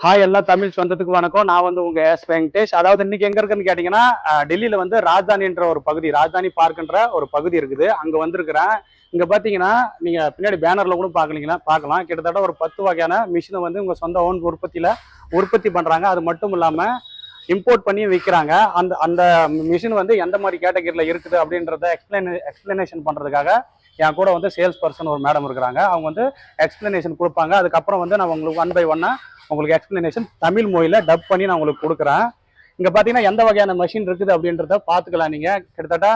Hi எல்லா தமிழ் சொந்தத்துக்கு வணக்கம். நான் வந்து உங்க எஸ் வெங்கடேஷ். அதாவது இன்னைக்கு எங்க இருக்குன்னு கேட்டீங்கன்னா, டெல்லியில வந்து ராஜதானின்ற ஒரு பகுதி, ராஜதானி பார்க்ன்ற ஒரு பகுதி இருக்குது. அங்க வந்திருக்கிறேன். இங்க பாத்தீங்கன்னா நீங்க பின்னாடி பேனர்ல கூட பார்க்கலாம். கிட்டத்தட்ட ஒரு 10 வகையான மிஷினை வந்து உங்க சொந்த ஓன் உற்பத்தி பண்றாங்க. அது மட்டும் இல்லாம இம்போர்ட் பண்ணி விற்கிறாங்க. அந்த அந்த மிஷின் வந்து எந்த மாதிரி கேட்டகரியில இருக்குது அப்படின்றத எக்ஸ்பிளனேஷன் பண்றதுக்காக என் கூட வந்து சேல்ஸ் பர்சன் ஒரு மேடம் இருக்கிறாங்க. அவங்க வந்து எக்ஸ்பிளனேஷன் கொடுப்பாங்க. அதுக்கப்புறம் வந்து நான் உங்களுக்கு 1 by 1 உங்களுக்கு எக்ஸ்பிளனேஷன் தமிழ் மொழியில டப் பண்ணி நான் உங்களுக்கு கொடுக்குறேன். இங்க பாத்தீங்கன்னா எந்த வகையான மிஷின் இருக்குது அப்படின்றத பாத்துக்கலாம். நீங்க கிட்டத்தட்ட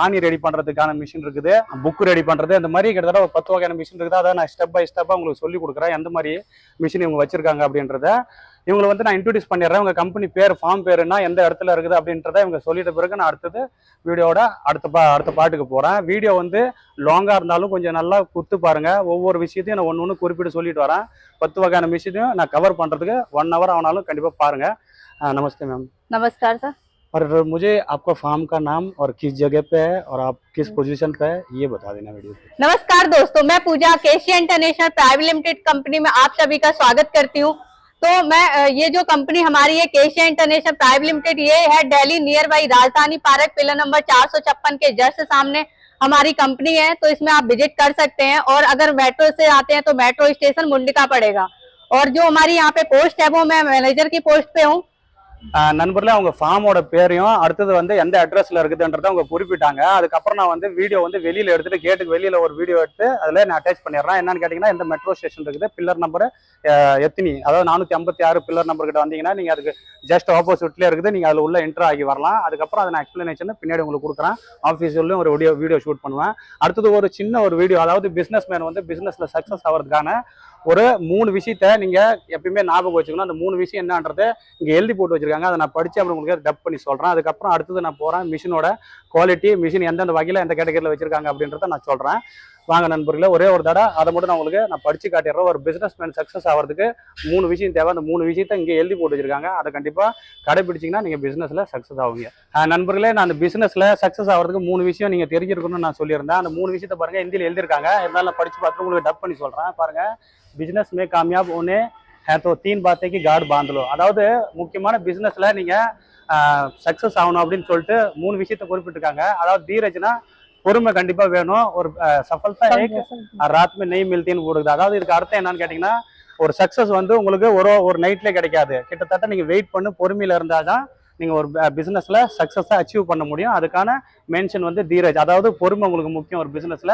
ஆணி ரெடி பண்றதுக்கான மிஷின் இருக்குது, புக் ரெடி பண்றது, இந்த மாதிரி கிட்டத்தட்ட ஒரு 10 வகையான மிஷின் இருக்குது. அதாவது நான் ஸ்டெப் பை ஸ்டெப்பா உங்களுக்கு சொல்லி கொடுக்குறேன் எந்த மாதிரி மிஷின் இவங்க வச்சிருக்காங்க அப்படின்றத. இவங்களை வந்து நான் இன்ட்ரோடியூஸ் பண்ணிடுறேன். உங்க கம்பெனி பேர், ஃபார்ம் பேருன்னா எந்த இடத்துல இருக்குது அப்படின்றத இவங்க சொல்லிட்ட பிறகு நான் அடுத்தது வீடியோட அடுத்த பாட்டுக்கு போறேன். வீடியோ வந்து லாங்கா இருந்தாலும் கொஞ்சம் நல்லா குத்து பாருங்க. ஒவ்வொரு விஷயத்தையும் நான் ஒன்று குறிப்பிட்டு சொல்லிட்டு வரேன். 10 வகையான விஷயத்தையும் நான் கவர் பண்றதுக்கு 1 hour ஆனாலும் கண்டிப்பா பாருங்க. नमस्ते मैम। नमस्कार सर। और मुझे आपका फार्म का नाम और किस जगह पे है और आप किस पोजीशन पे है ये बता देना वीडियो पे। नमस्कार दोस्तों, मैं पूजा केशिया इंटरनेशनल प्राइवेट लिमिटेड कंपनी में आप सभी का स्वागत करती हूँ। तो मैं ये जो कंपनी हमारी है केशिया इंटरनेशनल प्राइवेट लिमिटेड, ये है दिल्ली नियर बाई राजधानी पार्क, पिलर नंबर 456 के जस्ट सामने हमारी कंपनी है। तो इसमें आप विजिट कर सकते हैं। और अगर मेट्रो से आते हैं तो मेट्रो स्टेशन मुंडिका पड़ेगा। और जो हमारी यहाँ पे पोस्ट है वो मैं मैनेजर की पोस्ट पे हूँ। நண்பர்களே, அவங்க ஃபார்மோட பேரையும் அடுத்தது வந்து எந்த அட்ரஸ்ல இருக்குதுன்றத அவங்க குறிப்பிட்டாங்க. அதுக்கப்புறம் நான் வந்து வீடியோ வந்து வெளியில எடுத்துட்டு கேட்டுக்கு வெளியில ஒரு வீடியோ எடுத்து அதுல நான் அட்டாச் பண்ணிடுறேன். என்னன்னு கேட்டீங்கன்னா, இந்த மெட்ரோ ஸ்டேஷன் இருக்குது, பில்லர் நம்பர் எத்தனி, அதாவது 456 பில்லர் நம்பர் கிட்ட வந்தீங்கன்னா நீங்க அதுக்கு ஜஸ்ட் ஆப்போசிட்ல இருக்குது. நீங்க அதுல உள்ள என்டர் ஆகி வரலாம். அதுக்கப்புறம் அதை நான் எக்ஸ்பிளனேஷன் பின்னாடி உங்களுக்கு கொடுக்குறேன். ஆஃபீஸ்லயும் ஒரு வீடியோ ஷூட் பண்ணுவேன். அடுத்தது ஒரு சின்ன ஒரு வீடியோ, அதாவது பிசினஸ் மேன் வந்து பிசினஸ்ல சக்சஸ் ஆகிறதுக்கான ஒரு 3 விஷயத்த நீங்க எப்பயுமே ஞாபகம் வச்சுக்கணும். அந்த 3 விஷயம் என்னன்றது இங்க எழுதி போட்டு வச்சிருக்காங்க. அதை நான் படிச்சு அப்புறம் உங்களுக்கு டப் பண்ணி சொல்றேன். அதுக்கப்புறம் அடுத்தது நான் போறேன் மிஷினோட குவாலிட்டி, மிஷின் எந்தெந்த வகையில எந்த கேட்டகரியில வச்சிருக்காங்க அப்படின்றத நான் சொல்றேன். வாங்க நண்பர்களே, ஒரே ஒரு தடவை அதை மட்டும் நான் உங்களுக்கு நான் படிச்சு காட்டிடுறேன். ஒரு பிசினஸ் மேன் சக்சஸ் ஆகிறதுக்கு 3 விஷயம் தேவை. அந்த 3 விஷயத்த இங்கே எழுதி போட்டு வச்சிருக்காங்க. அதை கண்டிப்பா கடைபிடிச்சிங்கன்னா நீங்க பிசினஸ்ல சக்சஸ் ஆகுங்க. நண்பர்களே, நான் அந்த பிசினஸ்ல சக்சஸ் ஆகிறதுக்கு 3 விஷயம் நீங்க தெரிஞ்சிருக்கணும்னு நான் சொல்லியிருந்தேன். அந்த 3 விஷயத்த பாருங்க, ஹிந்தியில் எழுதியிருக்காங்க. இருந்தாலும் நான் படிச்சு பார்த்து உங்களுக்கு டப் பண்ணி சொல்றேன். பாருங்க, बिजनेस में कामयाब होने है तो 3 बातें की गार्ड बांध लो. அதாவது முக்கியமான பிசினஸ்ல நீங்க சக்சஸ் ஆகணும் அப்படின்னு சொல்லிட்டு 3 விஷயத்த குறிப்பிட்டிருக்காங்க. அதாவது தீரஜ்னா பொறுமை கண்டிப்பா வேணும். ஒரு சஃபல்தா ஏக் ராத் में नहीं मिलती ன்னு போடுது. அதாவது இதுக்கு அர்த்தம் என்னன்னு கேட்டீங்கன்னா, ஒரு சக்சஸ் வந்து உங்களுக்கு ஒரு நைட்ல கிடைக்காது. கிட்டத்தட்ட நீங்க வெயிட் பண்ணு, பொறுமையில இருந்தாதான் நீங்க ஒரு பிசினஸ்ல சக்சஸா அச்சீவ் பண்ண முடியும். அதுக்கான மென்ஷன் வந்து தீரஜ், அதாவது பொறுமை உங்களுக்கு முக்கியம் ஒரு பிசினஸ்ல.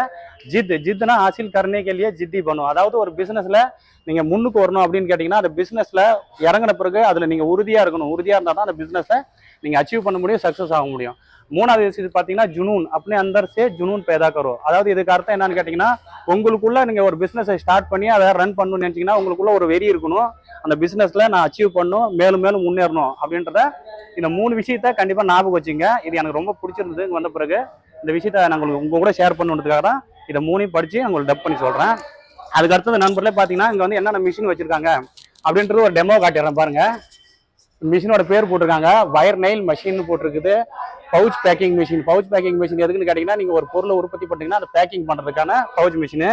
ஜித்னா ஹாசில் கர்னே கே லியே ஜித்தி பண்ணும். அதாவது ஒரு பிசினஸ்ல நீங்க முன்னுக்கு வரணும் அப்படின்னு கேட்டீங்கன்னா, அந்த பிசினஸ்ல இறங்கின பிறகு அதுல நீங்க உறுதியா இருக்கணும். உறுதியா இருந்தா தான் அந்த பிசினஸை நீங்க அச்சீவ் பண்ண முடியும், சக்சஸ் ஆக முடியும். 3வது விஷயம் பாத்தீங்கன்னா, ஜுனூன் அப்னே அந்தர் சே ஜுனூன் பேதா கரோ. அதாவது இதுக்கு அர்த்தம் என்னன்னு கேட்டீங்கன்னா, உங்களுக்குள்ள நீங்க ஒரு பிசினஸை ஸ்டார்ட் பண்ணி அதை ரன் பண்ணணும்னு நினைச்சீங்கன்னா உங்களுக்குள்ள ஒரு வெறி இருக்கணும். அந்த பிசினஸ்ல நான் அச்சீவ் பண்ணணும், மேலும் மேலும் முன்னேறணும் அப்படின்றத இந்த 3 விஷயத்த கண்டிப்பா ஞாபகம் வச்சுங்க. இது எனக்கு ரொம்ப பிடிச்சிருந்தது. இங்க வந்த பிறகு இந்த விஷயத்த நான் உங்க கூட ஷேர் பண்ணணுன்றதுக்காக தான் இதை 3ஐயும் படிச்சு உங்களுக்கு டப் பண்ணி சொல்றேன். அதுக்கு அடுத்தது நண்பர்களே பாத்தீங்கன்னா, இங்க வந்து என்னென்ன மிஷின் வச்சிருக்காங்க அப்படின்றது ஒரு டெமோ காட்டிடுறேன். பாருங்க, மிஷினோட பேர் போட்டிருக்காங்க, வயர் நெயில் மிஷின் போட்டிருக்குது. Pouch packing machine. Pouch packing machine எதுக்குன்னு கேட்டீங்கன்னா, நீங்க ஒரு பொருளை உற்பத்தி பண்ணீங்கன்னா அதை பேக்கிங் பண்றதுக்கான பவுச் மிஷின்.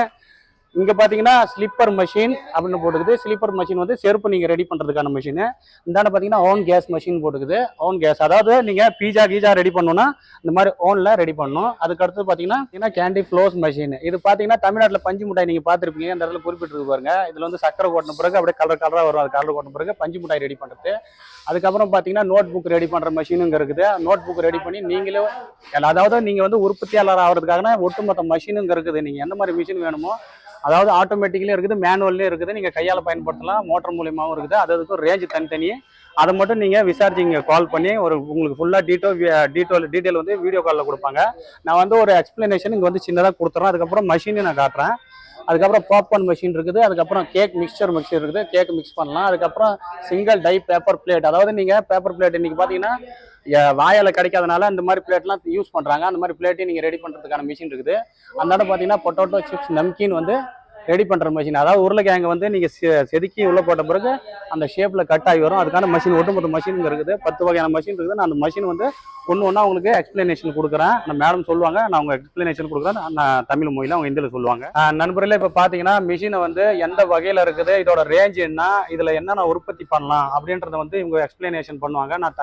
இங்க பாத்தீங்கன்னா ஸ்லிப்பர் மிஷின் அப்படின்னு போட்டுக்குது. ஸ்லிப்பர் மிஷின் வந்து செருப்பு நீங்க ரெடி பண்றதுக்கான மிஷின். இந்தாண்ட பாத்தீங்கன்னா ஓன் கேஸ் மிஷின் போட்டுக்குது. ஓன் கேஸ், அதாவது நீங்க பீஜா ரெடி பண்ணணும்னா இந்த மாதிரி ஓன்ல ரெடி பண்ணணும். அதுக்கு அடுத்து பாத்தீங்கன்னா கேண்டி ஃப்ளோஸ் மிஷின். இது பாத்தீங்கன்னா தமிழ்நாட்டுல பஞ்சு மிட்டாய் நீங்க பாத்திருப்பீங்க, இந்த இடத்துல குறிப்பிட்டிருக்கு பாருங்க. இதுல வந்து சக்கரை கொட்டின பிறகு அப்படியே கலரா வரும். அது கலர் கொட்டின பிறகு பஞ்சு மிட்டாய் ரெடி பண்றது. அதுக்கப்புறம் பாத்தீங்கன்னா நோட் புக் ரெடி பண்ற மிஷினுங்க இருக்குது. நோட் புக் ரெடி பண்ணி நீங்களே, அதாவது நீங்க வந்து உற்பத்தியாளர் ஆகிறதுக்கான ஒட்டுமொத்த மிஷினுங்க இருக்குது. நீங்க எந்த மாதிரி மிஷின் வேணுமோ, அதாவது ஆட்டோமேட்டிக்லயும் இருக்குது, மேனுவல்லையும் இருக்குது, நீங்க கையால பயன்படுத்தலாம், மோட்டர் மூலியமாவும் இருக்குது. அதுக்கு ஒரு ரேஞ்ச் தனித்தனி. அதை மட்டும் நீங்க விசாரிச்சிங்க, கால் பண்ணி உங்களுக்கு ஃபுல்லா டீட்டெயில் வந்து வீடியோ காலில் கொடுப்பாங்க. நான் வந்து ஒரு எக்ஸ்பிளனேஷன் இங்க வந்து சின்னதாக கொடுத்துறேன். அதுக்கப்புறம் மிஷினையும் நான் காட்டுறேன். அதுக்கப்புறம் பாப்கார்ன் மிஷின் இருக்குது. அதுக்கப்புறம் கேக் மிக்சர் இருக்குது, கேக் மிக்ஸ் பண்ணலாம். அதுக்கப்புறம் சிங்கிள் டை பேப்பர் பிளேட், அதாவது நீங்க பேப்பர் பிளேட் இன்னைக்கு பாத்தீங்கன்னா வாயால கிடைக்காதனால இந்த மாதிரி பிளேட்லாம் யூஸ் பண்றாங்க. அந்த மாதிரி பிளேட்டையும் நீங்க ரெடி பண்றதுக்கான மிஷின் இருக்குது. அதனால பாத்தீங்கன்னா பொட்டேட்டோ சிப்ஸ் நம்கின் வந்து ரெடி பண்ற மிஷின். அதாவது உருளைக்கிழங்கு வந்து நீங்க செதுக்கி உள்ள போட்ட பிறகு அந்த ஷேப்ல கட் ஆகி வரும். அதுக்கான மிஷின் ஒட்டுமொத்த மிஷின் இருக்குது. 10 வகையான மிஷின் இருக்குது. நான் அந்த மிஷின் வந்து ஒண்ணா உங்களுக்கு எக்ஸ்பிளனேஷன் கொடுக்குறேன். அந்த மேடம் சொல்லுவாங்க, நான் அவங்க எக்ஸ்பிளனேஷன் கொடுக்குறேன். நான் தமிழ் மொழியில அவங்க ஹிந்தியில சொல்லுவாங்க. நண்பர்களே, இப்ப பாத்தீங்கன்னா மிஷினை வந்து எந்த வகையில இருக்குது, இதோட ரேஞ்ச் என்ன, இதுல என்னென்ன உற்பத்தி பண்ணலாம் அப்படின்றத வந்து இவங்க எக்ஸ்பிளனேஷன் பண்ணுவாங்க. நான்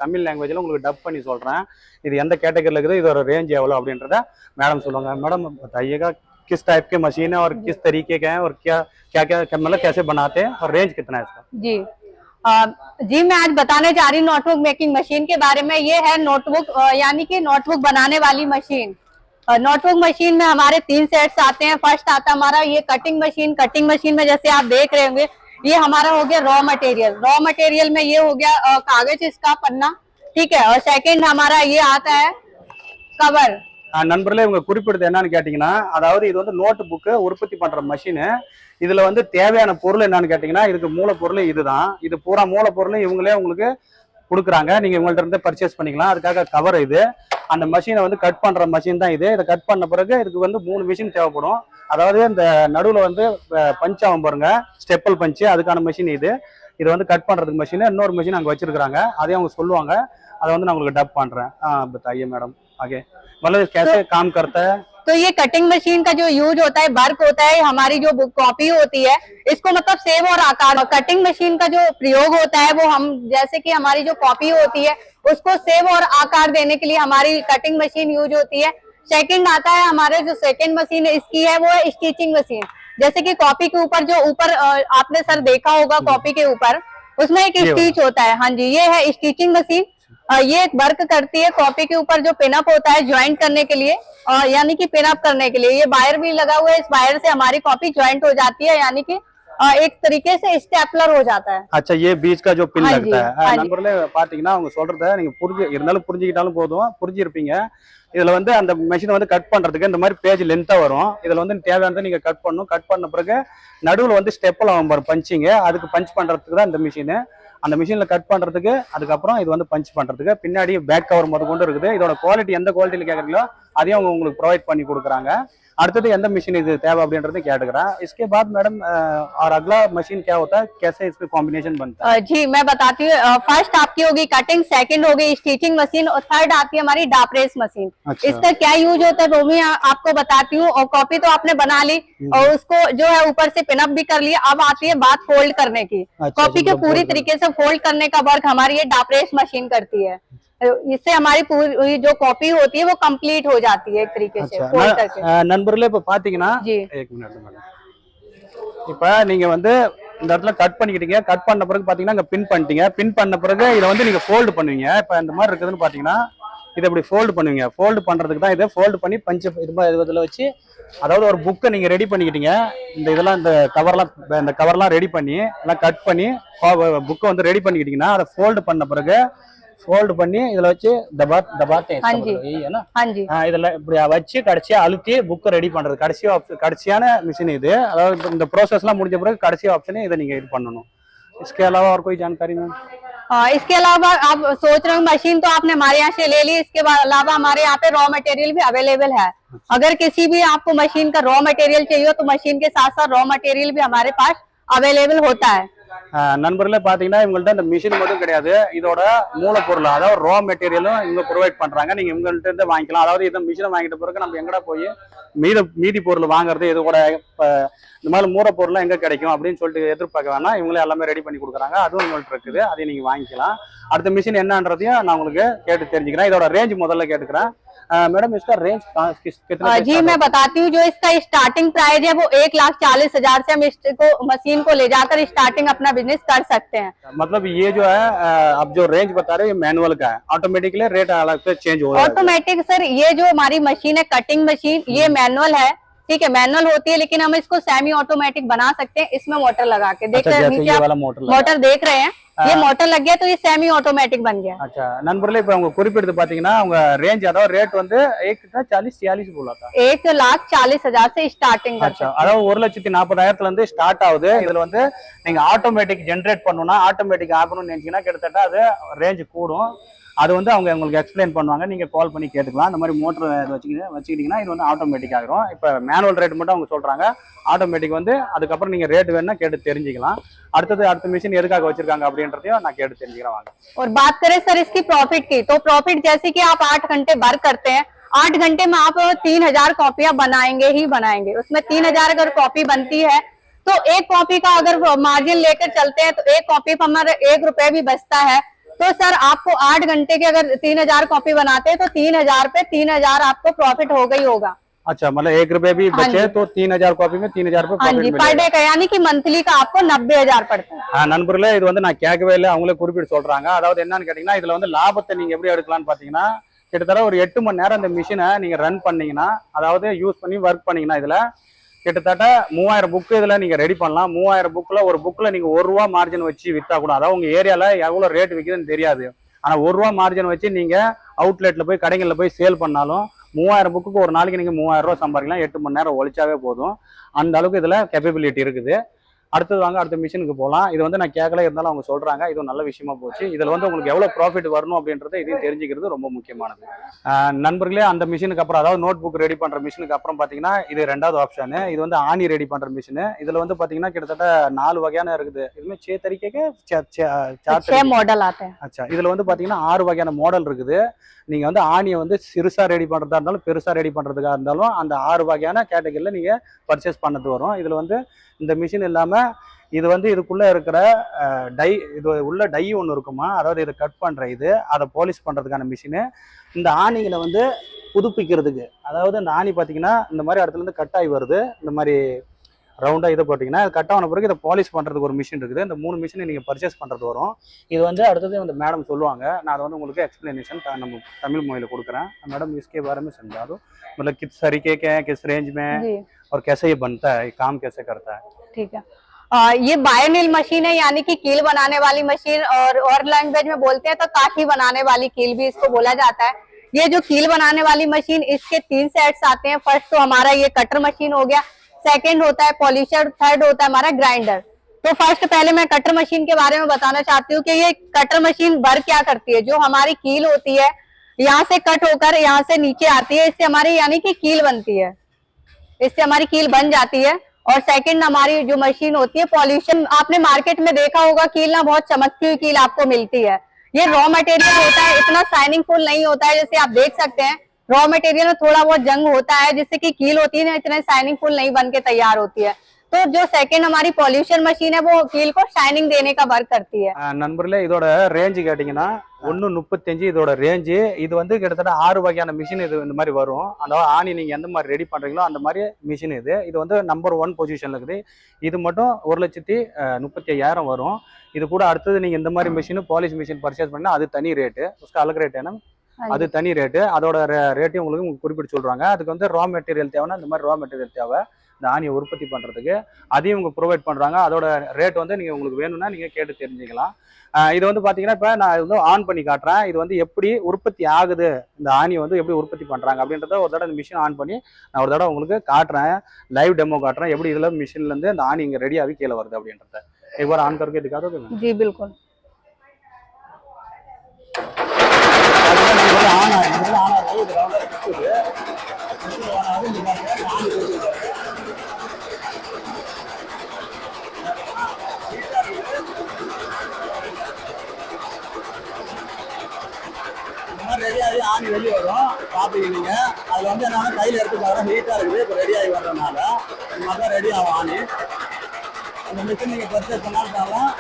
தமிழ் லாங்குவேஜ்ல உங்களுக்கு டப் பண்ணி சொல்றேன். இது எந்த கேட்டகரியில் இருக்குது, இதோட ரேஞ்ச் எவ்வளவு அப்படின்றத மேடம் சொல்லுவாங்க. மேடம் बताइएगा किस टाइप के मशीन है और किस तरीके के हैं और क्या क्या क्या मतलब कैसे बनाते हैं और रेंज कितना है इसका? जी मैं आज बताने जा रही हूँ नोटबुक मेकिंग मशीन के बारे में। ये है नोटबुक यानी कि नोटबुक बनाने वाली मशीन। नोटबुक मशीन में हमारे 3 सेट्स आते हैं। फर्स्ट आता है हमारा ये कटिंग मशीन। कटिंग मशीन में जैसे आप देख रहे होंगे, ये हमारा हो गया रॉ मटेरियल। रॉ मटेरियल में ये हो गया कागज, इसका पन्ना, ठीक है। और सेकंड हमारा ये आता है कवर। நண்பர்களே, இவங்க குறிப்பிடுறது என்னன்னு கேட்டீங்கன்னா, அதாவது இது வந்து நோட் புக்கு உற்பத்தி பண்ற மஷின். இதுல வந்து தேவையான பொருள் என்னன்னு கேட்டீங்கன்னா, இதுக்கு மூலப்பொருள் இதுதான். இது பூரா மூலப்பொருள் இவங்களே உங்களுக்கு கொடுக்குறாங்க. நீங்க இவங்கள்ட்ட இருந்து பர்ச்சேஸ் பண்ணிக்கலாம். அதுக்காக கவர் இது. அந்த மஷினை வந்து கட் பண்ற மஷின் தான் இது. இதை கட் பண்ண பிறகு இதுக்கு வந்து 3 மிஷின் தேவைப்படும். அதாவது இந்த நடுவுல வந்து பஞ்ச் ஆகும் பாருங்க, ஸ்டெப்பல் பஞ்சு, அதுக்கான மிஷின் இது. இதை வந்து கட் பண்றதுக்கு மிஷின், இன்னொரு மிஷின் அங்க வச்சிருக்காங்க. அதையும் அவங்க சொல்லுவாங்க. அதை வந்து நான் உங்களுக்கு டப் பண்றேன். बताइए मैडम आगे, मतलब कैसे काम करता है? तो ये कटिंग मशीन का जो यूज होता है, वर्क होता है, हमारी जो बुक कॉपी होती है, इसको मतलब सेव और आकार। कटिंग मशीन का जो प्रयोग होता है वो हम जैसे कि हमारी जो कॉपी होती है उसको सेव और आकार देने के लिए हमारी कटिंग मशीन यूज होती है। सेकंड आता है हमारे जो सेकंड मशीन इसकी है वो है स्टिचिंग मशीन। जैसे कि कॉपी के ऊपर जो ऊपर आपने सर देखा होगा, कॉपी के ऊपर उसमें एक स्टिच होता है। हाँ जी, ये है स्टिचिंग मशीन। ये एक वर्क करती है कॉपी के ऊपर जो पिनअप होता है ज्वाइंट करने के लिए, यानी कि पिनअप करने के लिए। ये वायर भी लगा हुआ है, इस वायर से हमारी कॉपी ज्वाइंट हो जाती है, यानी कि एक तरीके से स्टेपलर हो जाता है। अच्छा, ये बीच का जो पिन लगता है நண்பர்களே, பாத்தீங்கன்னா அவங்க சொல்றத நீங்க புரிஞ்சுக்கிட்டாலும் போதும், புரிஞ்சிருப்பீங்க. இதுல வந்து அந்த மெஷினை வந்து கட் பண்றதுக்கு இந்த மாதிரி பேஜ் லென்த்தா வரும். இதுல வந்து தேவையானதை நீங்க கட் பண்ணணும். கட் பண்ண பிறகு நடுவுல வந்து ஸ்டெப்பல் ஆகும் பாரு பஞ்சிங்க, அதுக்கு பஞ்ச் பண்றதுக்கு தான் இந்த மிஷின். அந்த மிஷின்ல கட் பண்றதுக்கு, அதுக்கப்புறம் இது வந்து பஞ்ச் பண்றதுக்கு. பின்னாடி பேக் கவர் முத கொண்டு இருக்குது. இதோட குவாலிட்டி எந்த குவாலிட்டியில கேட்கறீங்களோ அதையும் அவங்க உங்களுக்கு ப்ரொவைட் பண்ணி கொடுக்குறாங்க. அடுத்தது எந்த மிஷின் இது தேவை அப்படின்றது கேட்டுக்கிறேன். इसके बाद मैडम और अगला मशीन क्या होता है, कैसे इसका कॉम्बिनेशन बनता है? जी मैं बताती हूँ। फर्स्ट आपकी होगी कटिंग, सेकंड होगी स्टिचिंग मशीन और थर्ड आती है हमारी डाप्रेस मशीन। अच्छा। इसका क्या यूज होता है वो भी आपको बताती हूँ। और कॉपी तो आपने बना ली और उसको जो है ऊपर से पिनअप भी कर लिया। अब आती है बात फोल्ड करने की। कॉपी के पूरी तरीके से फोल्ड करने का वर्क हमारी ये डाप्रेस मशीन करती है। इससे हमारी पूरी जो कॉपी होती है वो कंप्लीट हो जाती है एक तरीके से फोल्ड करके। நண்பர்களே, இப்ப பாத்தீங்கன்னா एक मिनट மேடம், இப்ப நீங்க வந்து இந்த இடத்துல கட் பண்ணிக்கிட்டீங்க. கட் பண்ண பிறகு பாத்தீங்கன்னா இங்க பின் பண்ணிட்டீங்க. பின் பண்ண பிறகு இதை வந்து நீங்க ஃபோல்டு பண்ணுவீங்க. இப்ப இந்த மாதிரி இருக்குதுன்னு பாத்தீங்கன்னா இதை இப்படி ஃபோல்டு பண்ணுவீங்க. ஃபோல்டு பண்றதுக்கு தான் இதை ஃபோல்டு பண்ணி பஞ்சு இதுல வச்சு, அதாவது ஒரு புக்கை நீங்க ரெடி பண்ணிக்கிட்டீங்க. இந்த கவர்லாம் ரெடி பண்ணி எல்லாம் கட் பண்ணி புக்கை வந்து ரெடி பண்ணிக்கிட்டீங்கன்னா அதை ஃபோல்டு பண்ண பிறகு फोल्ड பண்ணி இதுல வச்சு दबाते हैं है ना। हां जी, இதுல இப்படி வச்சு கடைசியா அழுத்தி புக் ரெடி பண்றது கடைசியான மிஷின் இது। அதாவது இந்த प्रोसेसலாம் முடிஞ்ச பிறகு கடைசி ஆப்ஷன் இத நீங்க இது பண்ணனும்। इसके अलावा और कोई जानकारी मैम? इसके अलावा आप सोच रहे हो मशीन तो आपने हमारे यहाँ से ले ली, इसके अलावा हमारे यहाँ पे रॉ मटेरियल भी अवेलेबल है। अगर किसी भी आपको मशीन का रॉ मटेरियल चाहिए तो मशीन के साथ साथ रॉ मटेरियल भी हमारे पास अवेलेबल होता है। நண்பர்களே, பாத்தீங்கன்னா இவங்கள்ட்ட இந்த மிஷின் மட்டும் கிடையாது, இதோட மூலப்பொருள் அதாவது ரா மெட்டீரியலும் இவங்க ப்ரொவைட் பண்றாங்க. நீங்க இவங்கள்ட்ட இருந்து வாங்கிக்கலாம். அதாவது இந்த மிஷினை வாங்கிட்ட பிறகு நம்ம எங்கடா போய் மீதி பொருள் வாங்குறது, இதோட இந்த மாதிரி மூலப்பொருள் எங்க கிடைக்கும் அப்படின்னு சொல்லிட்டு எதிர்பார்க்க வேணாம். இவங்களே எல்லாமே ரெடி பண்ணி கொடுக்குறாங்க. அதுவும் உங்கள்ட்ட இருக்குது, அதை நீங்க வாங்கிக்கலாம்। அடுத்த மிஷின் என்னன்றதையும் நான் உங்களுக்கு கேட்டு தெரிஞ்சுக்கிறேன்। இதோட ரேஞ்ச் முதல்ல கேட்டுக்கிறேன்। मैडम इसका रेंज कितना? जी मैं बताती हूँ। जो इसका स्टार्टिंग प्राइस है वो 1,40,000 से हम इसको मशीन को ले जाकर स्टार्टिंग अपना बिजनेस कर सकते हैं। मतलब ये जो है आप जो रेंज बता रहे हो ये मैनुअल का है, ऑटोमेटिकली रेट अलग से चेंज हो रहा है? ऑटोमेटिक सर, ये जो हमारी मशीन है कटिंग मशीन, ये मैनुअल है, ठीक है, मैनुअल होती है, लेकिन हम इसको सेमी ऑटोमेटिक बना सकते हैं इसमें मोटर लगा के। देख रहे हैं मोटर देख रहे हैं, ये मोटर लग गया तो ये सेमी ऑटोमेटिक बन गया। अच्छा नண்பர்களே, இப்ப அவங்க குறிப்பிட்டு பாத்தீங்கன்னா அவங்க ரேஞ்ச் அதாவது ரேட் வந்து 1,40,46 बोला था, 1,40,000 से स्टार्टिंग। अच्छा, அதாவது 1,40,40,000 இருந்து ஸ்டார்ட் ஆகுது। இதுல வந்து நீங்க ஆட்டோமேட்டிக் ஜெனரேட் பண்ணனும்னா, ஆட்டோமேட்டிக் ஆகணும்னு நினைச்சீங்கன்னா கிட்டத்தட்ட அது ரேஞ்ச் கூடும்। அது வந்து அவங்க உங்களுக்கு எக்ஸ்பிளைன் பண்ணுவாங்க, நீங்க கால் பண்ணி கேட்டுக்கலாம். அந்த மாதிரி மோட்டர் வச்சுக்கிட்டீங்கன்னா இது வந்து ஆட்டோமேட்டிக் ஆகிரும். இப்போ மேனுவல் ரேட் மட்டும் அவங்க சொல்றாங்க, ஆட்டோமேட்டிக் வந்து அதுக்கப்புறம் நீங்க ரேட் வேணும்னா கேட்டு தெரிஞ்சுக்கலாம். அடுத்த மிஷின் எதுக்காக வச்சிருக்காங்க அப்படின்றதையும் நான் கேட்டு தெரிஞ்சுக்கிறேன் वांगा। और बात करें सर इसकी प्रॉफिट की, तो प्रॉफिट जैसे कि आप 8 घंटे वर्क करते हैं, 8 घंटे में आप 3000 कॉपियां बनाएंगे ही बनाएंगे। उसमें 3000 अगर कॉपी बनती है तो एक कॉपी का अगर मार्जिन लेकर चलते हैं तो एक कॉपी पर हमारा 1 रुपए भी बचता है। तो सर आपको 8 घंटे के अगर 3000 कॉपी बनाते हैं तो 3000 पे 3000 आपको प्रॉफिट होगा ही होगा। अच्छा, मतलब 1 रुपए भी बचे तो 3000 कॉपी में 3000 रुपए हाँ जी, पर डे का, यानी कि मंथली का आपको 90000 पड़ता है। நண்பர்களே, இது வந்து நான் கேட்கவே இல்லை, அவங்களே குறிப்பிட்டு சொல்றாங்க। அதாவது என்னன்னு கேட்டீங்கன்னா, இதுல வந்து லாபத்தை நீங்க எப்படி எடுக்கலாம்னு பாத்தீங்கன்னா, கிட்டத்தட்ட ஒரு 8 மணி நேரம் இந்த மிஷினை நீங்க ரன் பண்ணீங்கன்னா, அதாவது யூஸ் பண்ணி ஒர்க் பண்ணீங்கன்னா, இதுல கிட்டத்தட்ட 3000 புக்கு இதுல நீங்க ரெடி பண்ணலாம்। 3000 புக்ல ஒரு புக்ல நீங்க 1 ரூபா மார்ஜின் வச்சு வித்தா கூட, அதாவது உங்க ஏரியால எவ்வளவு ரேட் விற்குதுன்னு தெரியாது, ஆனா 1 ரூபா மார்ஜின் வச்சு நீங்க அவுட்லெட்ல போய் கடைகள்ல போய் சேல் பண்ணாலும் 3000 புக்குக்கு ஒரு நாளைக்கு நீங்க 3000 ரூபா சம்பாதிக்கலாம்। 8 மணி நேரம் ஒழிச்சாவே போதும், அந்த அளவுக்கு இதுல கேப்பபிலிட்டி இருக்குது। அடுத்தது வாங்க, அடுத்த மிஷினுக்கு போகலாம்। இது வந்து நான் கேட்கல, இருந்தாலும் அவங்க சொல்றாங்க, இது நல்ல விஷயமா போச்சு। இதுல வந்து உங்களுக்கு எவ்வளவு ப்ராஃபிட் வரணும் அப்படின்றத இதையும் தெரிஞ்சுக்கிறது ரொம்ப முக்கியமானது। நண்பர்களே, அந்த மிஷினுக்கு அப்புறம், அதாவது நோட் புக் ரெடி பண்ற மிஷினுக்கு அப்புறம் பாத்தீங்கன்னா இது 2வது ஆப்ஷன்। இது வந்து ஆணி ரெடி பண்ற மிஷின்। இதுல வந்து பாத்தீங்கன்னா கிட்டத்தட்ட 4 வகையான இருக்குது। இதுமே 6 तरीके के 6 मॉडल आते हैं। अच्छा, இதுல வந்து பாத்தீங்கன்னா 6 வகையான மாடல் இருக்குது। நீங்க வந்து ஆணியை வந்து சிறுசா ரெடி பண்றதா இருந்தாலும் பெருசா ரெடி பண்றதுக்கா இருந்தாலும் அந்த 6 வகையான கேட்டகரியில நீங்க பர்ச்சேஸ் பண்ணது வரும்। இதுல வந்து இந்த மிஷின் இல்லாம இது வந்து இதுக்குள்ள இருக்கிற டை, இது உள்ள டை ஒன்று இருக்குமா, அதாவது இதை கட் பண்ற இது, அதை பாலிஷ் பண்றதுக்கான மிஷினு। இந்த ஆணிகளை வந்து புதுப்பிக்கிறதுக்கு, அதாவது இந்த ஆணி பாத்தீங்கன்னா இந்த மாதிரி இடத்துல இருந்து கட் ஆகி வருது, இந்த மாதிரி ரவுண்டா இதை போட்டிங்கன்னா கட் ஆன பிறகு இதை பாலிஷ் பண்றதுக்கு ஒரு மிஷின் இருக்குது। இந்த 3 மிஷினை நீங்க பர்ச்சேஸ் பண்றது வரும்। இது வந்து அடுத்தது வந்து மேடம் சொல்லுவாங்க, நான் அதை வந்து உங்களுக்கு एक्सप्लेनेशन நம்ம தமிழ் மொழியில கொடுக்குறேன்। मैडम इसके बारे में समझा दो, मतलब किस तरीके के हैं, किस रेंज में और कैसे ये बनता है, काम कैसे करता है। ठीक है, ये बायोनिल मशीन है, यानी कि कील बनाने वाली मशीन, और लैंग्वेज में बोलते हैं तो काठी बनाने वाली कील भी इसको बोला जाता है। ये जो कील बनाने वाली मशीन, इसके 3 सेट्स आते हैं। फर्स्ट तो हमारा ये कटर मशीन हो गया, सेकंड होता है पॉलिशर, थर्ड होता है हमारा ग्राइंडर। तो फर्स्ट पहले मैं कटर मशीन के बारे में बताना चाहती हूँ कि ये कटर मशीन वर्क क्या करती है। जो हमारी कील होती है यहाँ से कट होकर यहाँ से नीचे आती है, इससे हमारी यानी कि कील बनती है, इससे हमारी कील बन जाती है। और सेकंड हमारी जो मशीन होती है पॉल्यूशन, आपने मार्केट में देखा होगा कील ना बहुत चमकती हुई कील आपको मिलती है। ये रॉ मटेरियल होता है, इतना शाइनिंग फुल नहीं होता है, जैसे आप देख सकते हैं रॉ मटेरियल में थोड़ा बहुत जंग होता है, जिससे कि कील होती है ना इतना शाइनिंग फुल नहीं बन के तैयार होती है। तो जो सेकंड हमारी पॉल्यूशन मशीन है वो कील को शाइनिंग देने का वर्क करती है। நண்பர்களே, இதோட ரேஞ்ச் கேட்டீங்கன்னா 1.35 இதோட ரேஞ்ச்। இது வந்து கிட்டத்தட்ட 6 வகையான மிஷின் இது இந்த மாதிரி வரும்। அதாவது ஆணி நீங்க எந்த மாதிரி ரெடி பண்றீங்களோ அந்த மாதிரி மிஷின் இது। இது வந்து நம்பர் 1 பொசிஷன்ல இருக்குது। இது மட்டும் 1,35,000 வரும்। இது கூட அடுத்தது நீங்க இந்த மாதிரி மிஷின் பாலிஷ் மிஷின் பர்ச்சேஸ் பண்ணா அது தனி ரேட்டு, उसका अलग रेट है ना, அது தனி ரேட்டு। அதோட ரேட்டையும் உங்களுக்கு குறிப்பிட்டு சொல்றாங்க। அதுக்கு வந்து ரா மெட்டீரியல் தேவைன்னா இந்த மாதிரி ரா மெட்டீரியல் தேவை இந்த ஆணியை உற்பத்தி பண்றதுக்கு, அதையும் உங்களுக்கு ப்ரொவைட் பண்றாங்க। அதோட ரேட் வந்து நீங்க உங்களுக்கு வேணும்னா நீங்க கேட்டு தெரிஞ்சுக்கலாம்। இது வந்து பாத்தீங்கன்னா இப்ப நான் இது வந்து ஆன் பண்ணி காட்டுறேன், இது வந்து எப்படி உற்பத்தி ஆகுது, இந்த ஆணியை வந்து எப்படி உற்பத்தி பண்றாங்க அப்படின்றத ஒரு தடவை இந்த மிஷின் ஆன் பண்ணி நான் ஒரு தடவை உங்களுக்கு காட்டுறேன், லைவ் டெமோ காட்டுறேன், எப்படி இதுல மிஷின்ல இருந்து இந்த ஆணி இங்க ரெடி ஆகி கீழே வருது அப்படின்றத। एक बार ऑन करके दिखा दोगे? जी बिल्कुल। ரெடி ஆகி ஆணி வெளியே வரும், பாப்பீங்க அதுல வந்து என்ன கையில எடுத்து பாருங்க, ஹீட்டா இருக்குது, இப்போ ரெடி ஆகி வர்றதுனால இந்த மாதிரி தான் ரெடி ஆகும் ஆணி। அந்த மிஷின் நீங்க பர்ச்சேஸ் பண்ணாலும்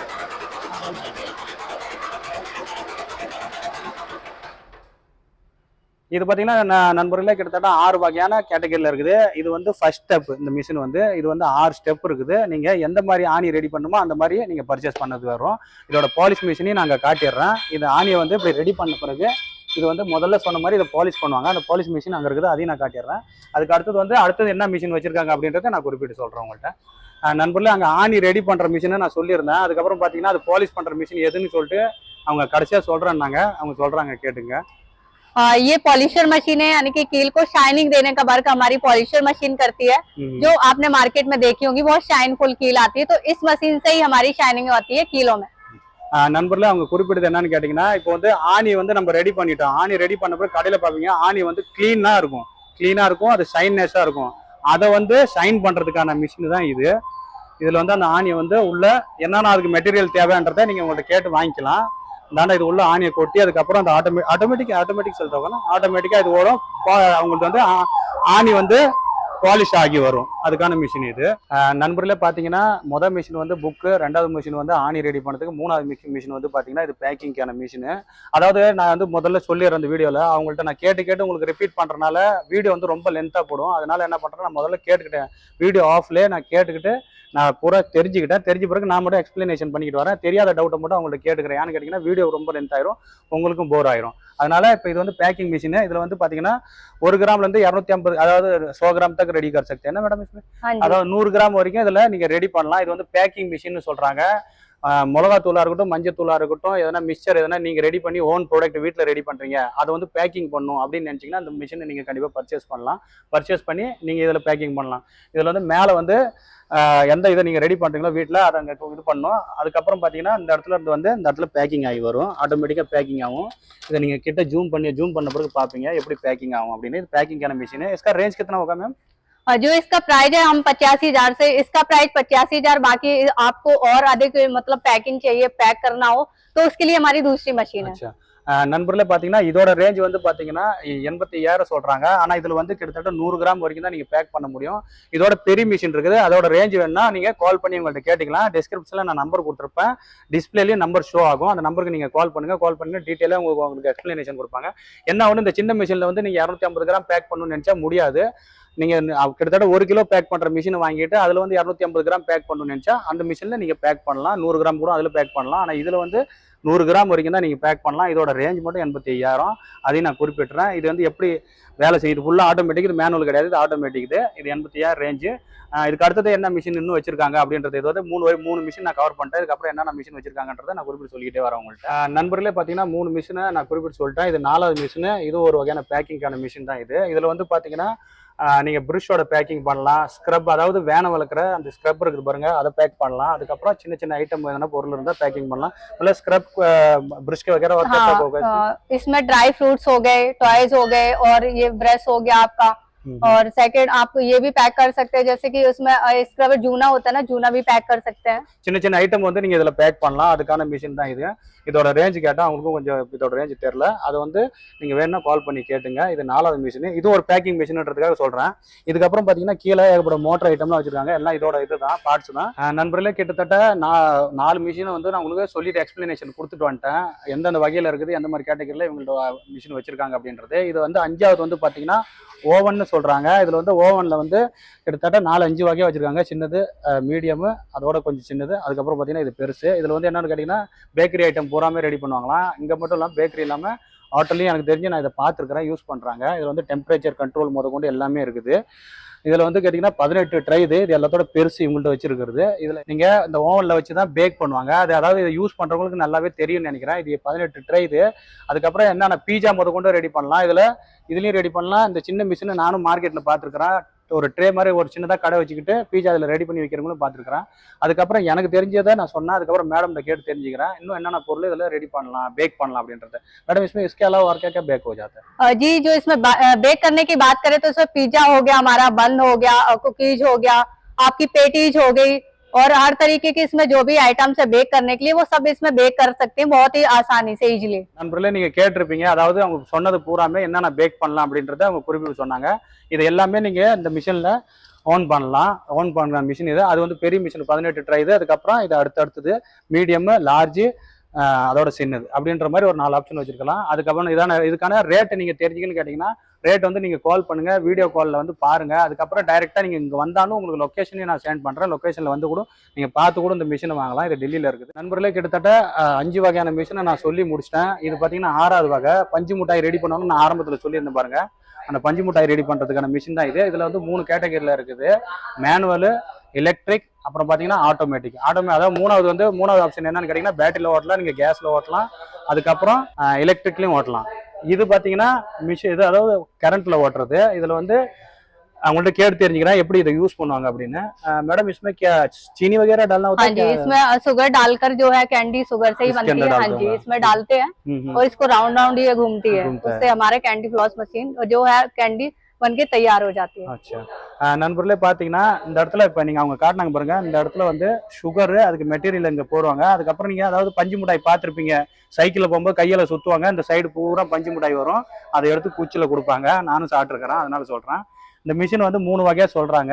இது பாத்தீங்கன்னா நண்பர்களே கிட்டத்தட்ட 6 வகையான கேட்டகரியில இருக்குது। இது வந்து ஃபர்ஸ்ட் ஸ்டெப், இந்த மிஷின் வந்து இது வந்து 6 ஸ்டெப் இருக்குது। நீங்க எந்த மாதிரி ஆணி ரெடி பண்ணுமோ அந்த மாதிரி நீங்க பர்ச்சேஸ் பண்ணது வரும்। இதோட பாலிஷ் மிஷினையும் நாங்க காட்டிடுறேன்। இந்த ஆணியை வந்து இப்படி ரெடி பண்ண பிறகு இது வந்து முதல்ல சொன்ன மாதிரி இதை பாலிஷ் பண்ணுவாங்க, அந்த பாலிஷ் மிஷின் அங்கே இருக்குது, அதையும் நான் காட்டிடுறேன்। அதுக்கு அடுத்தது என்ன மிஷின் வச்சிருக்காங்க அப்படின்றத நான் குறிப்பிட்டு சொல்றேன் உங்கள்கிட்ட। நண்பர்களே, அங்கே ஆணி ரெடி பண்ற மிஷினை நான் சொல்லியிருந்தேன்। அதுக்கப்புறம் பார்த்தீங்கன்னா அது பாலிஷ் பண்ற மிஷின் எதுன்னு சொல்லிட்டு அவங்க கடைசியா சொல்றேன்னாங்க, அவங்க சொல்றாங்க கேட்டுங்க। ये पॉलिशर मशीन है, यानी कि कील को शाइनिंग देने का वर्क हमारी पॉलिशर मशीन करती है। जो आपने मार्केट में देखी होगी बहुत शाइनफुल कील आती है, तो इस मशीन से ही हमारी शाइनिंग होती है कीलों में। நண்பர்களே அவங்க குறிப்பிட்டது என்னன்னு கேட்டிங்கன்னா, இப்போ வந்து ஆணி வந்து நம்ம ரெடி பண்ணிட்டோம். ஆணி ரெடி பண்ண பிறகு கடையில் பார்ப்பீங்க ஆணி வந்து க்ளீனாக இருக்கும், அது ஷைன்னஸாக இருக்கும். அதை வந்து ஷைன் பண்ணுறதுக்கான மிஷின் தான் இது. இதில் வந்து அந்த ஆணியை வந்து உள்ள என்னென்ன அதுக்கு மெட்டீரியல் தேவைன்றதை நீங்கள் உங்கள்கிட்ட கேட்டு வாங்கிக்கலாம். இந்தாண்ட இது உள்ள ஆணியை கொட்டி அதுக்கப்புறம் அந்த ஆட்டோமேட்டிக் சொல்லிட்டு ஆட்டோமேட்டிக்காக இது ஓடும். அவங்களுக்கு வந்து ஆணி வந்து பாலிஷ் ஆகி வரும். அதுக்கான மிஷின் இது. நண்பர்களே பார்த்தீங்கன்னா மொதல் மிஷின் வந்து புக்கு, ரெண்டாவது மிஷின் வந்து ஆணி ரெடி பண்ணுறதுக்கு, மூணாவது மிஷின் வந்து பார்த்தீங்கன்னா இது பேக்கிங்கான மிஷின். அதாவது நான் வந்து முதல்ல சொல்லிடுறேன் அந்த வீடியோவில். அவங்கள்ட்ட நான் கேட்டு உங்களுக்கு ரிப்பீட் பண்ணுறதுனால வீடியோ வந்து ரொம்ப லென்த்தாக போடும். அதனால என்ன பண்ணுறேன், நான் முதல்ல கேட்டுக்கிட்டேன். வீடியோ ஆஃப்லேயே நான் கேட்டுக்கிட்டு நான் பூரா தெரிஞ்ச பிறகு நான் மட்டும் எக்ஸ்பிளனேஷன் பண்ணிக்கிட்டு வரேன். தெரியாத டவுட்டை மட்டும் அவங்கள்ட்ட கேட்டுக்கிறேன். ஏன்னு கேட்டிங்கன்னா வீடியோ ரொம்ப லென்த் ஆயிரும், உங்களுக்கும் போர் ஆயிரும். அதனால இப்போ இது வந்து பேக்கிங் மிஷின். இதுல வந்து பாத்தீங்கன்னா 1 கிராம்ல இருந்து 250, அதாவது 100 கிராம் தक ரெடி कर सकते हैं ना मैडम इसमें? அதாவது 100 கிராம் வரைக்கும் இதுல நீங்க ரெடி பண்ணலாம். இது வந்து பேக்கிங் மிஷின் சொல்றாங்க. மிளகாத்தூளா இருக்கட்டும், மஞ்சத்தூளா இருக்கட்டும், எதனா மிக்சர் எதனா நீங்க ரெடி பண்ணி ஓன் ப்ராடக்ட் வீட்டில் ரெடி பண்றீங்க, அதை வந்து பேக்கிங் பண்ணும் அப்படின்னு நினைச்சீங்கன்னா அந்த மிஷினை நீங்க கண்டிப்பா பர்ச்சேஸ் பண்ணலாம். பர்ச்சேஸ் பண்ணி நீங்க இதுல பேக்கிங் பண்ணலாம். இதுல வந்து மேல வந்து எந்த இதை நீங்க ரெடி பண்றீங்களோ வீட்டில் அதை அங்கே இது பண்ணணும். அதுக்கப்புறம் பார்த்தீங்கன்னா இந்த இடத்துல இருந்து வந்து இந்த இடத்துல பேக்கிங் ஆகி வரும், ஆட்டோமேட்டிக்காக பேக்கிங் ஆகும். இதை நீங்க கிட்ட ஜூம் பண்ண பிறகு பார்ப்பீங்க எப்படி பேக்கிங் ஆகும் அப்படின்னு. இது பேக்கிங்கான மிஷின். इसका रेंज कितना होगा मैम? जो इसका प्राइस है हम 85,000 से, इसका प्राइस 85,000। बाकी आपको और अधिक मतलब पैकिंग चाहिए, पैक करना हो तो उसके लिए हमारी दूसरी मशीन है। நண்பர்களே பார்த்தீங்கன்னா இதோட ரேஞ்ச் வந்து பார்த்தீங்கன்னா 85,000 சொல்றாங்க. ஆனால் இதில் வந்து கிட்டத்தட்ட 100 கிராம் வரைக்கும் தான் நீங்கள் பேக் பண்ண முடியும். இதோட பெரிய மிஷின் இருக்குது. அதோட ரேஞ்ச் வேணும்னா நீங்கள் கால் பண்ணி உங்கள்கிட்ட கேட்டுக்கலாம். டிஸ்கிரிப்ஷனில் நான் நம்பர் கொடுத்துருப்பேன், டிஸ்பிளேலேயும் நம்பர் ஷோ ஆகும். அந்த நம்பருக்கு நீங்கள் கால் பண்ணி டீட்டெயிலாக உங்களுக்கு எக்ஸ்பிளனேஷன் கொடுப்பாங்க. என்ன ஒன்று, இந்த சின்ன மிஷினில் வந்து நீங்கள் 250 கிராம் பேக் பண்ணணும்னு நினச்சா முடியாது. நீங்க கிட்டத்தட்ட 1 கிலோ பேக் பண்ற மிஷின் வாங்கிட்டு அதுல வந்து 250 கிராம் பேக் பண்ணணும்னு நினைச்சா அந்த மிஷின்ல நீங்க பேக் பண்ணலாம். 100 கிராம் கூட அதுல பேக் பண்ணலாம். ஆனா இதுல வந்து 100 கிராம் வரைக்கும் தான் நீங்க பேக் பண்ணலாம். இதோட ரேஞ்ச் மட்டும் 85,000. அதையும் நான் குறிப்பிட்டுறேன். இது வந்து எப்படி வேலை செய்யுது, ஃபுல்லா ஆட்டோமேட்டிக், இது மேனுவல் கிடையாது, இது ஆட்டோமேட்டிக். இது 85,000 ரேஞ்சு. இதுக்கு அடுத்தது என்ன மிஷின் இன்னும் வச்சிருக்காங்க அப்படின்றது, இது வந்து 3 மிஷின் நான் கவர் பண்ணிட்டேன். இதுக்கப்புறம் என்னென்ன மிஷின் வச்சிருக்காங்கன்றதை நான் குறிப்பிட்டு சொல்லிக்கிட்டே வரேன் உங்கள்கிட்ட. நண்பர்களே பார்த்தீங்கன்னா 3 மிஷினை நான் குறிப்பிட்டு சொல்லிட்டேன். இது 4வது மிஷின். இது ஒரு வகையான பேக்கிங்கான மிஷின் தான் இது. இதுல வந்து பாத்தீங்கன்னா நீங்க பிரஷோட பேக்கிங் பண்ணலாம். ஸ்க்ரப், அதாவது வேனை வளர்க்குற அந்த ஸ்க்ரப் இருக்குது பாருங்க, அதை பேக் பண்ணலாம். அதுக்கப்புறம் சின்ன ஐட்டம் எதனா பொருள் இருந்தால் பேக்கிங் பண்ணலாம். मतलब स्क्रब ब्रश के वगैरह और क्या होगा इसमें? ड्राई फ्रूट्स हो गए, टॉयज हो गए, और ये ब्रश हो गया आपका। और सेकंड आप ये भी पैक कर सकते हैं, जैसे कि उसमें स्क्रबर जूना होता है ना, जूना भी पैक कर सकते हैं. சின்ன ஐட்டம் வந்து நீங்க இதுல பேக் பண்ணலாம். அதுக்கான மிஷின் தான் இது. இதோட ரேஞ்ச் கேட்டா அவங்களுக்கும் கொஞ்சம் இதோட ரேஞ்ச் தெரியல. அதை வந்து நீங்க வேணும்னா கால் பண்ணி கேட்டுங்க. இது 4வது மிஷின். இது ஒரு பேக்கிங் மிஷின்ன்றதுக்காக சொல்றேன். இதுக்கப்புறம் பாத்தீங்கன்னா கீழே ஏகப்பட்ட மோட்டர் ஐட்டம்லாம் வச்சிருக்காங்க. எல்லாம் இதோட இதுதான், பார்ட்ஸ் தான். நண்பர்களே கிட்டத்தட்ட 4 மிஷினை வந்து நான் உங்களுக்கு சொல்லிட்டு எக்ஸ்பிளனேஷன் கொடுத்துட்டு வந்துட்டேன். எந்தெந்த வகையில இருக்குது, எந்த மாதிரி கேட்டகரியில இவங்களோட மிஷின் வச்சிருக்காங்க அப்படின்றது. இது வந்து 5வது வந்து பாத்தீங்கன்னா ஓவன் சொல்றாங்க. இதுல வந்து ஓவன்ல வந்து கிட்டத்தட்ட 4-5 வகையா வச்சிருக்காங்க. சின்னது, மீடியம், அதோட கொஞ்சம் சின்னது, அதுக்கப்புறம் பாத்தீங்கன்னா இது பெருசு. இதுல வந்து என்னன்னு கேட்டீங்கன்னா பேக்கரி ஐட்டம் பூராமே ரெடி பண்ணுவாங்களாம். இங்க மட்டும் இல்லாமல் பேக்கரி இல்லாம ஹோட்டல்லையும் எனக்கு தெரிஞ்சு நான் இதை பார்த்துருக்கிறேன், யூஸ் பண்றாங்க. இதுல வந்து டெம்பரேச்சர் கண்ட்ரோல் முதற்கொண்டு எல்லாமே இருக்குது. இதுல வந்து கேட்டீங்கன்னா 18 ட்ரை. இது எல்லாத்தோட பெருசு இவங்கள்ட்ட வச்சிருக்கிறது. இதுல நீங்க இந்த ஓவன்ல வச்சுதான் பேக் பண்ணுவாங்க. அது அதாவது இதை யூஸ் பண்றவங்களுக்கு நல்லாவே தெரியும்னு நினைக்கிறேன். இது 18 ட்ரை இது. அதுக்கப்புறம் என்னென்ன பீஜா முதற்கொண்டு ரெடி பண்ணலாம். இதுலயும் ரெடி பண்ணலாம். இந்த சின்ன மிஷின் நானும் மார்க்கெட்ல பார்த்துருக்கிறேன். ஒரு ட்ரே மாதிரி ஒரு சின்னதாக கடை வச்சுக்கிட்டு பீஜா அதில் ரெடி பண்ணி வைக்கிறவங்களும் பார்த்துருக்கிறேன். அதுக்கப்புறம் எனக்கு தெரிஞ்சதை நான் சொன்னேன். அதுக்கப்புறம் மேடம் கேட்டு தெரிஞ்சுக்கிறேன் இன்னும் என்னென்ன பொருள் இதில் ரெடி பண்ணலாம், பேக் பண்ணலாம் அப்படின்றது. मैडम इसमें इसके अलावा और क्या क्या बेक हो जाता है? जी, जो इसमें बेक करने की बात करें तो इसमें पिज्जा हो गया, हमारा बन हो गया, कुकीज हो गया, आपकी पेटीज हो गई, और हर तरीके के इसमें जो भी आइटम्स है बेक करने के लिए वो सब इसमें बेक कर सकते हैं बहुत ही आसानी से, इजीली. நண்பர்களே நீங்க கேட்டிருப்பீங்க, அதாவது அவங்க சொன்னது பூராமே என்னென்ன பேக் பண்ணலாம் அப்படின்றத அவங்க குறிப்பிட்டு சொன்னாங்க. இது எல்லாமே நீங்க இந்த மிஷின்ல ஆன் பண்ணலாம். ஆன் பண்ணுற மிஷின் இது. அது வந்து பெரிய மிஷின் 18 ட்ரை இது. அதுக்கப்புறம் இது அடுத்தடுத்தது மீடியம், லார்ஜ், அதோட சின்னது அப்படின்ற மாதிரி ஒரு 4 ஆப்ஷன் வச்சிருக்கலாம். அதுக்கப்புறம் இதுக்கான ரேட் நீங்க தெரிஞ்சுக்கன்னு கேட்டீங்கன்னா ரேட் வந்து நீங்க கால் பண்ணுங்க, வீடியோ காலில் வந்து பாருங்க. அதுக்கப்புறம் டைரெக்டா நீங்க இங்க வந்தாலும் உங்களுக்கு லொக்கேஷனையும் நான் சென்ட் பண்றேன். லொக்கேஷன்ல வந்து கூட நீங்க பார்த்து கூட இந்த மிஷினை வாங்கலாம். இது டெல்லியில இருக்குது. நண்பர்களே கிட்டத்தட்ட 5 வகையான மிஷினை நான் சொல்லி முடிச்சிட்டேன். இது பாத்தீங்கன்னா 6வது வகை. பஞ்சு மிட்டாய் ரெடி பண்ணணும்னு நான் ஆரம்பத்தில் சொல்லியிருந்தேன் பாருங்க. அந்த பஞ்சு மிட்டாய் ரெடி பண்றதுக்கான மிஷின் தான் இது. இதுல வந்து 3 கேட்டகரியில இருக்குது. மேனுவல், எலக்ட்ரிக், அப்புறம் பாத்தீங்கன்னா ஆட்டோமேட்டிக். அதாவது மூணாவது ஆப்ஷன் என்னன்னு கேட்டீங்கன்னா பேட்டரியில ஓட்டலாம், நீங்க கேஸ்ல ஓட்டலாம், அதுக்கப்புறம் எலக்ட்ரிக்லயும் ஓட்டலாம். இது பாத்தீங்கன்னா மிஷின், இது அதாவது கரண்ட்ல ஓட்டுறது. இதுல வந்து அவங்கள்ட்ட கேட்டு தெரிஞ்சுக்கிறேன் எப்படி இதை யூஸ் பண்ணுவாங்க அப்படின்னு. मैडम इसमें क्या चीनी वगैरह डालना होता हाँ है जी, क्या? इसमें शुगर डालकर जो है कैंडी शुगर से ही इसके बनती अंदर है। हाँ डालते जी, होगा। इसमें डालते हैं और इसको राउंड राउंड ये घूमती है, घूमता है। उससे हमारे कैंडी फ्लॉस मशीन जो है कैंडी बनके तैयार हो जाती है। अच्छा நண்பர்களே பாத்தீங்கன்னா இந்த இடத்துல இப்ப நீங்க அவங்க காட்டினாங்க பாருங்க, இந்த இடத்துல வந்து சுகர் அதுக்கு மெட்டீரியல் இங்க போடுவாங்க. அதுக்கப்புறம் நீங்க அதாவது பஞ்சு மிட்டாய் பார்த்திருப்பீங்க, சைக்கிள்ல போகும்போது கையில சுத்துவாங்க, இந்த சைடு பூரா பஞ்சு மிட்டாய் வரும், அதை எடுத்து குச்சில கொடுப்பாங்க. நானும் சாப்பிட்டுருக்கிறேன், அதனால சொல்றேன். இந்த மிஷின் வந்து 3 வகையா சொல்றாங்க.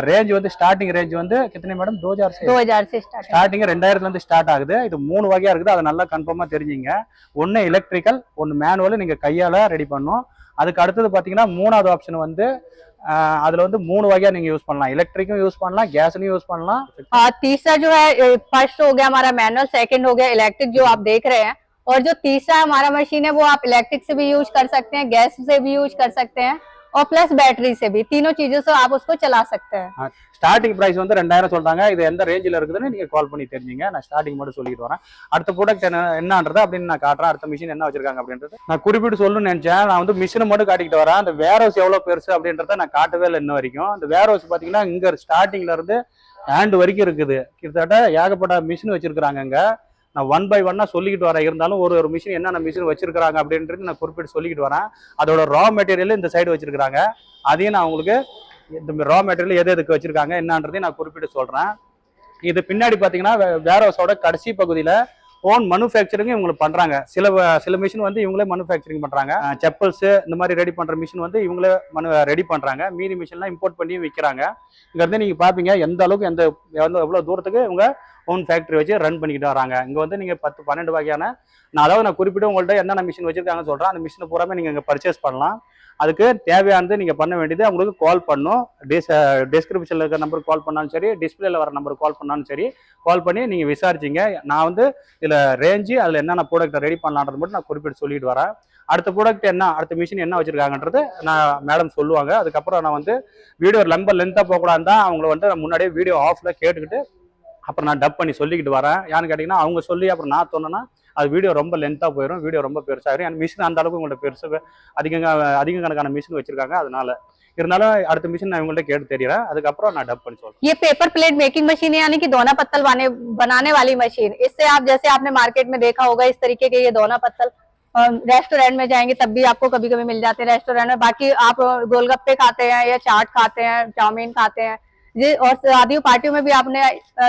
ரேஞ்ச் வந்து ஸ்டார்டிங் ரேஞ்ச் வந்து கித்தனை மேடம்? 2000 से ஸ்டார்டிங் 2000ல இருந்து ஸ்டார்ட் ஆகுது. இது 3 வகையா இருக்குது, அதை நல்லா கன்ஃபார்மா தெரிஞ்சுங்க. ஒன்னு எலக்ட்ரிக்கல், ஒன்னு மேனுவல், நீங்க கையால ரெடி பண்ணும். அதுக்கு அடுத்தது பாத்தீங்கன்னா 3வது ஆப்ஷன் வந்து அதுல வந்து 3 வகையா நீங்க யூஸ் பண்ணலாம். எலக்ட்ரிக்கும் யூஸ் பண்ணலாம், गैसலையும் யூஸ் பண்ணலாம். तीसरा जो है फर्स्ट हो गया हमारा मैनुअल, सेकंड हो गया इलेक्ट्रिक जो आप देख रहे हैं, और जो तीसरा हमारा मशीन है वो आप इलेक्ट्रिक से भी यूज कर सकते हैं, गैस से भी यूज कर सकते हैं और प्लस बैटरी से भी, तीनों चीजों से आप उसको चला सकते हैं। ஸ்டார்டிங் பிரைஸ் வந்து 2000 சொல்றாங்க. இது எந்த ரேஞ்சில் இருக்குதுன்னு நீங்க கால் பண்ணி தெரிஞ்சுங்க. நான் ஸ்டார்டிங் மட்டும் சொல்லிட்டு வரேன். அடுத்த ப்ராடக்ட் என்னன்றது அப்படின்னு நான் காட்டுறேன். அடுத்த மிஷின் என்ன வச்சிருக்காங்க அப்படின்றது நான் குறிப்பிட்டு சொல்லணும்னு நினைச்சேன். நான் வந்து மிஷினை மட்டும் காட்டிக்கிட்டு வரேன். அந்த வேர் ஹவுஸ் எவ்வளவு பெருசு அப்படின்றத நான் காட்டவே இல்லை இன்ன வரைக்கும். அந்த வேர் ஹவுஸ் பாத்தீங்கன்னா இங்க ஸ்டார்டிங்ல இருந்து ஹேண்ட் வரைக்கும் இருக்குது. கிட்டத்தட்ட ஏகப்பட்ட மிஷின் வச்சிருக்காங்க இங்க. நான் 1 by 1 சொல்லிக்கிட்டு வரேன். இருந்தாலும் ஒரு மிஷின் என்னென்ன மிஷின் வச்சிருக்காங்க அப்படின்றது நான் குறிப்பிட்டு சொல்லிக்கிட்டு வரேன். அதோட ரா மெட்டீரியல் இந்த சைடு வச்சிருக்காங்க. அதையும் நான் உங்களுக்கு இந்த ரா மெட்டீரியல் எதுக்கு வச்சிருக்காங்க என்னன்றதையும் நான் குறிப்பிட்டு சொல்றேன். இது பின்னாடி பாத்தீங்கன்னா வேர் ஹவுஸோட கடைசி பகுதியில ஓன் மேனுஃபேக்சரிங் இவங்களுக்கு பண்றாங்க. சில மிஷின் வந்து இவங்களே மேனுஃபேக்சரிங் பண்றாங்க. செப்பல்ஸ் இந்த மாதிரி ரெடி பண்ற மிஷின் வந்து இவங்களே ரெடி பண்றாங்க. மீதி மிஷின்லாம் இம்போர்ட் பண்ணி விற்கிறாங்க. இங்க இருந்து நீங்க பாப்பீங்க எந்த அளவுக்கு எவ்வளவு தூரத்துக்கு இவங்க ஓன் ஃபேக்டரி வச்சு ரன் பண்ணிக்கிட்டு வராங்க. இங்க வந்து நீங்க 10-12 வகையான நான் குறிப்பிட்டு உங்கள்ட்ட என்னென்ன மிஷின் வச்சிருக்காங்கன்னு சொல்றேன். அந்த மிஷினை பூராமே நீங்க இங்க பர்ச்சேஸ் பண்ணலாம். அதுக்கு தேவையானது நீங்க பண்ண வேண்டியது உங்களுக்கு கால் பண்ணும். டிஸ்கிரிப்ஷன்ல இருக்கிற நம்பருக்கு கால் பண்ணாலும் சரி, டிஸ்பிளேல வர நம்பருக்கு கால் பண்ணாலும் சரி, கால் பண்ணி நீங்க விசாரிச்சிங்க. நான் வந்து இதுல ரேஞ்சு அதுல என்னென்ன ப்ராடக்ட் ரெடி பண்ணலான்றது மட்டும் நான் குறிப்பிட்டு சொல்லிட்டு வரேன். அடுத்த ப்ராடக்ட் என்ன, அடுத்த மிஷின் என்ன வச்சிருக்காங்கன்றது நான் மேடம் சொல்லுவாங்க. அதுக்கப்புறம் நான் வந்து வீடியோ ரொம்ப லென்த்தா போகக்கூடாது தான் அவங்கள வந்து முன்னாடியே வீடியோ ஆஃப்ல கேட்டுக்கிட்டு அப்புறம் நான் டப் பண்ணி சொல்லிக்கிட்டு வரேன். யான்னு கேட்டீங்கன்னா அவங்க சொல்லி அப்புறம் நான் சொன்னேன்னா அது வீடியோ ரொம்ப லென்த்தாக போயிடும், வீடியோ ரொம்ப பெருசாகிடும். அந்த மிஷின் அந்த அளவுக்கு உங்கள்ட்ட பெருசு அதிக கணக்கான மிஷின் வச்சிருக்காங்க. அதனால இருந்தாலும் அடுத்த மிஷின் நான் உங்கள்ட்ட கேட்டு தெரியறேன். அதுக்கப்புறம் நான் डब பண்ணி சொல்றேன். ये पेपर प्लेट मेकिंग मशीन है, यानी कि दोना पत्तल बनाने वाली मशीन। इससे आप जैसे आपने मार्केट में देखा होगा इस तरीके के ये दोना पत्तल रेस्टोरेंट में जाएंगे तब भी आपको कभी कभी मिल जाते हैं रेस्टोरेंट में। बाकी आप गोलगप्पे खाते हैं या चाट खाते हैं, चाउमीन खाते हैं जी, और शादियों पार्टियों में भी आपने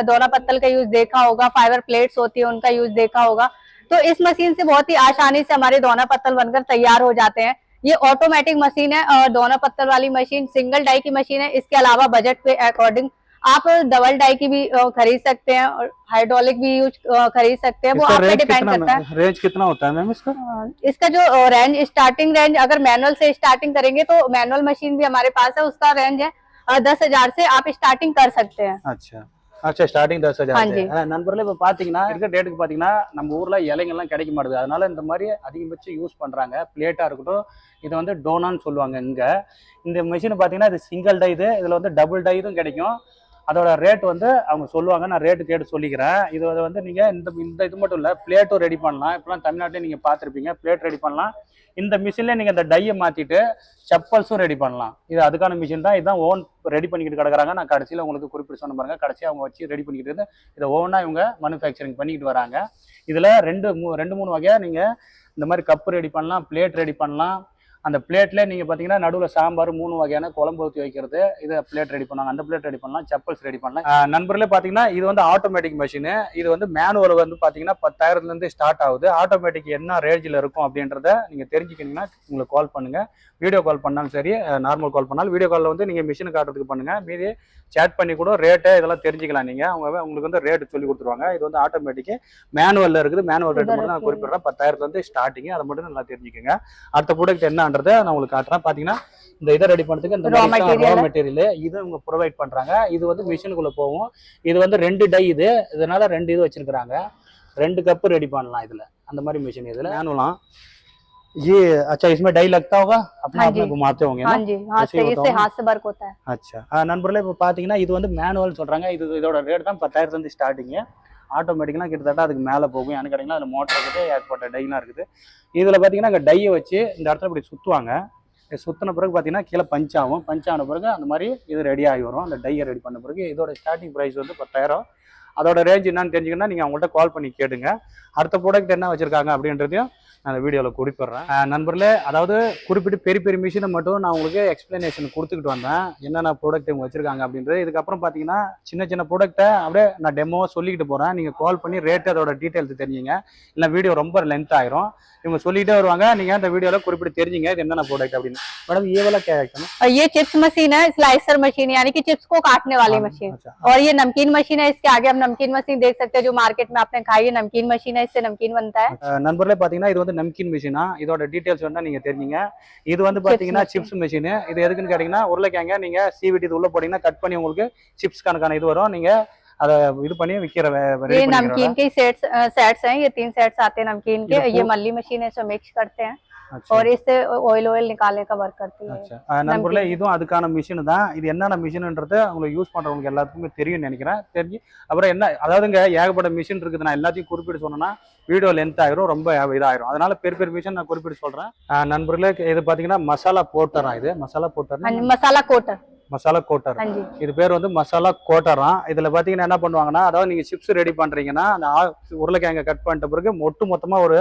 दोना पत्तल का यूज देखा होगा, फाइबर प्लेट्स होती है उनका यूज देखा होगा। तो इस मशीन से बहुत ही आसानी से हमारे दोना पत्तल बनकर तैयार हो जाते हैं। ये ऑटोमेटिक मशीन है और दोना पत्तल वाली मशीन सिंगल डाई की मशीन है। इसके अलावा बजट के अकॉर्डिंग आप डबल डाई की भी खरीद सकते हैं और हाइड्रोलिक भी यूज खरीद सकते हैं, वो आप पे डिपेंड करता है। रेंज कितना होता है मैम इसका? इसका जो रेंज स्टार्टिंग रेंज अगर मैनुअल से स्टार्टिंग करेंगे तो मैनुअल मशीन भी हमारे पास है, उसका रेंज है 10,000 से आप स्टार्टिंग कर सकते हैं। अच्छा ஸ்டார்டிங் 10,000. நண்பர்களே இப்போ பார்த்தீங்கன்னா இருக்க டேட்டுக்கு பார்த்தீங்கன்னா நம்ம ஊர்ல இலைங்கெல்லாம் கிடைக்க மாட்டுது. அதனால இந்த மாதிரி அதிகபட்சம் யூஸ் பண்றாங்க. பிளேட்டா இருக்கட்டும், இதை வந்து டோனான்னு சொல்லுவாங்க. இங்க இந்த மிஷின் பார்த்தீங்கன்னா இது சிங்கிள் டை, இதுல வந்து டபுள் டை இதுவும் கிடைக்கும். அதோட ரேட் வந்து அவங்க சொல்லுவாங்க, நான் ரேட்டு கேட்டு சொல்லிக்கிறேன். இது வந்து நீங்க இந்த இது மட்டும் இல்லை, பிளேட்டும் ரெடி பண்ணலாம். இப்பெல்லாம் தமிழ்நாட்டிலே நீங்க பார்த்துருப்பீங்க, பிளேட் ரெடி பண்ணலாம். இந்த மிஷின்ல நீங்க இந்த டையை மாத்திட்டு செப்பல்ஸும் ரெடி பண்ணலாம். இது அதுக்கான மிஷின் தான். இதுதான் ஓன் ரெடி பண்ணிக்கிட்டு கிடக்குறாங்க. நான் கடைசியில் உங்களுக்கு குறிப்பிட்டு சொன்ன பாருங்க, கடைசியாக அவங்க வச்சு ரெடி பண்ணிக்கிட்டு இருந்து இதை ஓனா இவங்க மேனுஃபேக்சரிங் பண்ணிக்கிட்டு வராங்க. இதுல ரெண்டு மூணு வகையா நீங்க இந்த மாதிரி கப்பு ரெடி பண்ணலாம், பிளேட் ரெடி பண்ணலாம். அந்த பிளேட்ல நீங்க பாத்தீங்கன்னா நடுவில் சாம்பார் 3 வகையான குழம்பு ஊற்றி வைக்கிறது, இதை பிளேட் ரெடி பண்ணுவாங்க. அந்த பிளேட் ரெடி பண்ணலாம், செப்பல்ஸ் ரெடி பண்ணலாம். நண்பர்களே பாத்தீங்கன்னா இது வந்து ஆட்டோமேட்டிக் மிஷின். இது வந்து மேனுவல் வந்து பாத்தீங்கன்னா 10,000ல இருந்து ஸ்டார்ட் ஆகுது. ஆட்டோமேட்டிக் என்ன ரேஞ்சில் இருக்கும் அப்படின்றத நீங்க தெரிஞ்சுக்கிட்டீங்கன்னா உங்களுக்கு கால் பண்ணுங்க. வீடியோ கால் பண்ணாலும் சரி, நார்மல் கால் பண்ணாலும் வீடியோ காலில் வந்து நீங்க மிஷின் காட்டுறதுக்கு பண்ணுங்க. மீதி சேட் பண்ணி கூட ரேட்டு இதெல்லாம் தெரிஞ்சுக்கலாம். நீங்க அவங்க உங்களுக்கு வந்து ரேட்டு சொல்லி கொடுத்துருவாங்க. இது வந்து ஆட்டோமேட்டிக் மேனுவல்ல இருக்குது. மேனுவல் ரேட் மட்டும் நான் குறிப்பிடுறேன், 10,000ல இருந்து ஸ்டார்டிங். அதை மட்டும் நல்லா தெரிஞ்சுக்கோங்க. அடுத்த ப்ராடக்ட் என்னன்றதை நான் உங்களுக்கு காட்டுறேன். பாத்தீங்கன்னா இந்த இதை ரெடி பண்ணுறதுக்கு இந்த ரா மெட்டீரியல் இது இவங்க ப்ரொவைட் பண்றாங்க. இது வந்து மிஷினுக்குள்ள போகும். இது வந்து 2 டை, இதனால 2 இது வச்சிருக்காங்க. 2 கப்பு ரெடி பண்ணலாம் இதுல. அந்த மாதிரி மிஷின் இதுல மேனுவலாம். ये अच्छा इसमें डाई लगता होगा, अपना आप में घुमाते होंगे ना? हाँ जी, हाथ से वर्क होता है. अच्छा நண்பர்களே இப்போ பாத்தீங்கன்னா இது வந்து மேனுவல் சொல்றாங்க. இதோட ரேட் தான் 10,000 இருந்து ஸ்டார்டிங். ஆட்டோமேட்டிக்னா கிட்டத்தட்ட அதுக்கு மேல போகும். ஏன்னு கேட்டீங்கன்னா அதுல மோட்டர் இருக்குது, ஏற்பட்ட டைலாம் இருக்குது. இதுல பாத்தீங்கன்னா அங்க டையை வச்சு இந்த இடத்துல இப்படி சுத்துவாங்க. சுத்தின பிறகு பார்த்தீங்கன்னா கீழே பஞ்ச் ஆகும். பஞ்ச் ஆன பிறகு அந்த மாதிரி இது ரெடி ஆகி வரும். அந்த டையை ரெடி பண்ண பிறகு இதோட ஸ்டார்டிங் ப்ரைஸ் வந்து 10,000. அதோட ரேஞ்ச் என்னன்னு தெரிஞ்சுக்கணும்னா நீங்கள் அவங்கள்ட்ட கால் பண்ணி கேட்டுங்க. அடுத்த ப்ராடக்ட் என்ன வச்சிருக்காங்க அப்படின்றதையும் நான் அந்த வீடியோவில் குறிப்பிட்றேன். நண்பர்களே, அதாவது குறிப்பிட்டு பெரிய பெரிய மிஷினை மட்டும் நான் உங்களுக்கு எக்ஸ்பிளனேஷன் கொடுத்துக்கிட்டு வந்தேன், என்னென்ன ப்ராடக்ட் இவங்க வச்சிருக்காங்க அப்படின்றது. இதுக்கப்புறம் பார்த்தீங்கன்னா சின்ன சின்ன ப்ராடக்ட்டை அப்படியே நான் டெமோவாக சொல்லிக்கிட்டு போகிறேன். நீங்கள் கால் பண்ணி ரேட்டு அதோட டீட்டெயில்ஸ் தெரிஞ்சுங்க, இல்லை வீடியோ ரொம்ப லென்த் ஆயிரும். இவங்க சொல்லிகிட்டே வருவாங்க, நீங்கள் அந்த வீடியோவில் குறிப்பிட்டு தெரிஞ்சுங்க இது என்னென்ன ப்ராடக்ட் அப்படின்னு. मैडम ये वाला क्या है? ये चिप्स मशीन है, स्लाइसर मशीन यानी कि चिप्स को काटने वाली मशीन। और ये नमकीन मशीन है, इसके आगे आप नमकीन मशीन देख सकते हैं जो मार्केट में आपने खाई है, नमकीन मशीन है, इससे नमकीन बनता है। நண்பர்களே பாத்தீங்கன்னா இது வந்து நம்கின் மிஷினா, இதோட டீடைல்ஸ் வேணா நீங்க தெரிஞ்சுங்க. இது வந்து பாத்தீங்கன்னா சிப்ஸ் மிஷின். இது எதுக்குன்னு கேட்டீங்கன்னா உருளைக்கிழங்க நீங்க சீவிட்டு இது உள்ள போட்டீங்கன்னா கட் பண்ணி உங்களுக்கு சிப்ஸ் கணக்கான இது வரும், நீங்க அதை இது பண்ணி விக்கிற. ये नमकीन के सेट्स हैं, ये 3 सेट्स आते हैं नमकीन के। ये मल्ली मशीन है, इसमें मिक्स करते हैं और इससे ऑयल निकालने का वर्क करती है। நண்பர்களே இதுவும் அதுக்கான மிஷின் தான். இது என்னென்ன மிஷின்ன்றது உங்களுக்கு யூஸ் பண்றவங்களுக்கு எல்லாத்துக்குமே தெரியும்னு நினைக்கிறேன். தெரிஞ்சு அப்புறம் என்ன, அதாவதுங்க ஏகப்பட்ட மிஷின் இருக்குது. நான் எல்லாத்தையும் குறிப்பிட்டு சொன்னேன்னா வீடியோ லென்த் ஆயிரும், ரொம்ப இதாயிரும். அதனால பெரிய பெரிய மிஷின் நான் குறிப்பிட்டு சொல்றேன். நண்பர்களே இது பாத்தீங்கன்னா மசாலா போட்டரா, இது மசாலா போட்டர், மசாலா கோட்டர், மசாலா கோட்டர். இது பேர் வந்து மசாலா கோட்டரா. இதுல பாத்தீங்கன்னா என்ன பண்ணுவாங்கன்னா, அதாவது நீங்க சிப்ஸ் ரெடி பண்றீங்கன்னா அந்த உருளைக்கிழங்க கட் பண்ணிட்ட பிறகு மொத்தமா ஒரு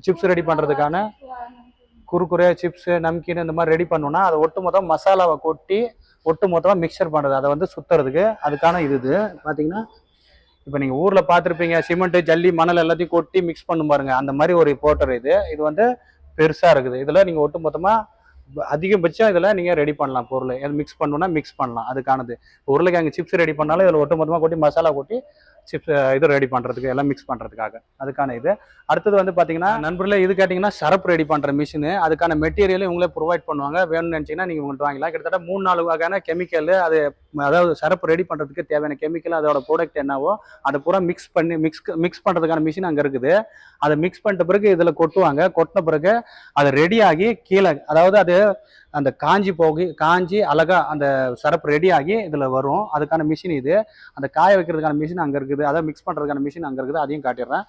சிப்ஸ் ரெடி பண்றதுக்கான குறுக்குறே சிப்ஸ் நம்கின் இந்த மாதிரி ரெடி பண்ணோம்னா அதை ஒட்டுமொத்தம் மசாலாவை கொட்டி ஒட்டுமொத்தமாக மிக்சர் பண்ணுறது, அதை வந்து சுத்துறதுக்கு அதுக்கான இது பார்த்தீங்கன்னா இப்போ நீங்கள் ஊரில் பார்த்துருப்பீங்க, சிமெண்ட் ஜல்லி மணல் எல்லாத்தையும் கொட்டி மிக்ஸ் பண்ணும் பாருங்க, அந்த மாதிரி ஒரு போட்டர் இது. இது வந்து பெருசாக இருக்குது. இதில் நீங்கள் ஒட்டுமொத்தமாக அதிகபட்சம் இதில் நீங்கள் ரெடி பண்ணலாம். பொருள் எது மிக்ஸ் பண்ணணும்னா மிக்ஸ் பண்ணலாம். அதுக்கானது உருளைக்கிழங்கு சிப்ஸ் ரெடி பண்ணாலும் இதில் ஒட்டுமொத்தமாக கொட்டி மசாலா கொட்டி சிப்ஸ் இது ரெடி பண்ணுறதுக்கு எல்லாம் மிக்ஸ் பண்ணுறதுக்காக அதுக்கான இது. அடுத்தது வந்து பார்த்தீங்கன்னா நண்பர்களே இது கேட்டிங்கன்னா சரப்பு ரெடி பண்ணுற மிஷினு, அதுக்கான மெட்டீரியலும் இவங்களே ப்ரொவைட் பண்ணுவாங்க. வேணும்னு நினச்சிங்கன்னா நீங்கள் உங்கள்கிட்ட வாங்கிக்கலாம். கிட்டத்தட்ட 3-4 வகையான கெமிக்கல், அது அதாவது சரப்பு ரெடி பண்ணுறதுக்கு தேவையான கெமிக்கல், அதோட ப்ராடக்ட் என்னவோ அதை பூரா மிக்ஸ் பண்ணி மிக்ஸ் பண்ணுறதுக்கான மிஷின் அங்கே இருக்குது. அதை மிக்ஸ் பண்ணிட்ட பிறகு இதில் கொட்டுவாங்க. கொட்டின பிறகு அது ரெடி ஆகி கீழே, அதாவது அது அந்த காஞ்சி அழகா அந்த சரப்பு ரெடி ஆகி இதில் வரும். அதுக்கான மிஷின் இது. அந்த காய வைக்கிறதுக்கான மிஷின் அங்கே இருக்குது, அதை மிக்ஸ் பண்ணுறதுக்கான மிஷின் அங்கே இருக்குது. அதையும் காட்டிடுறேன்.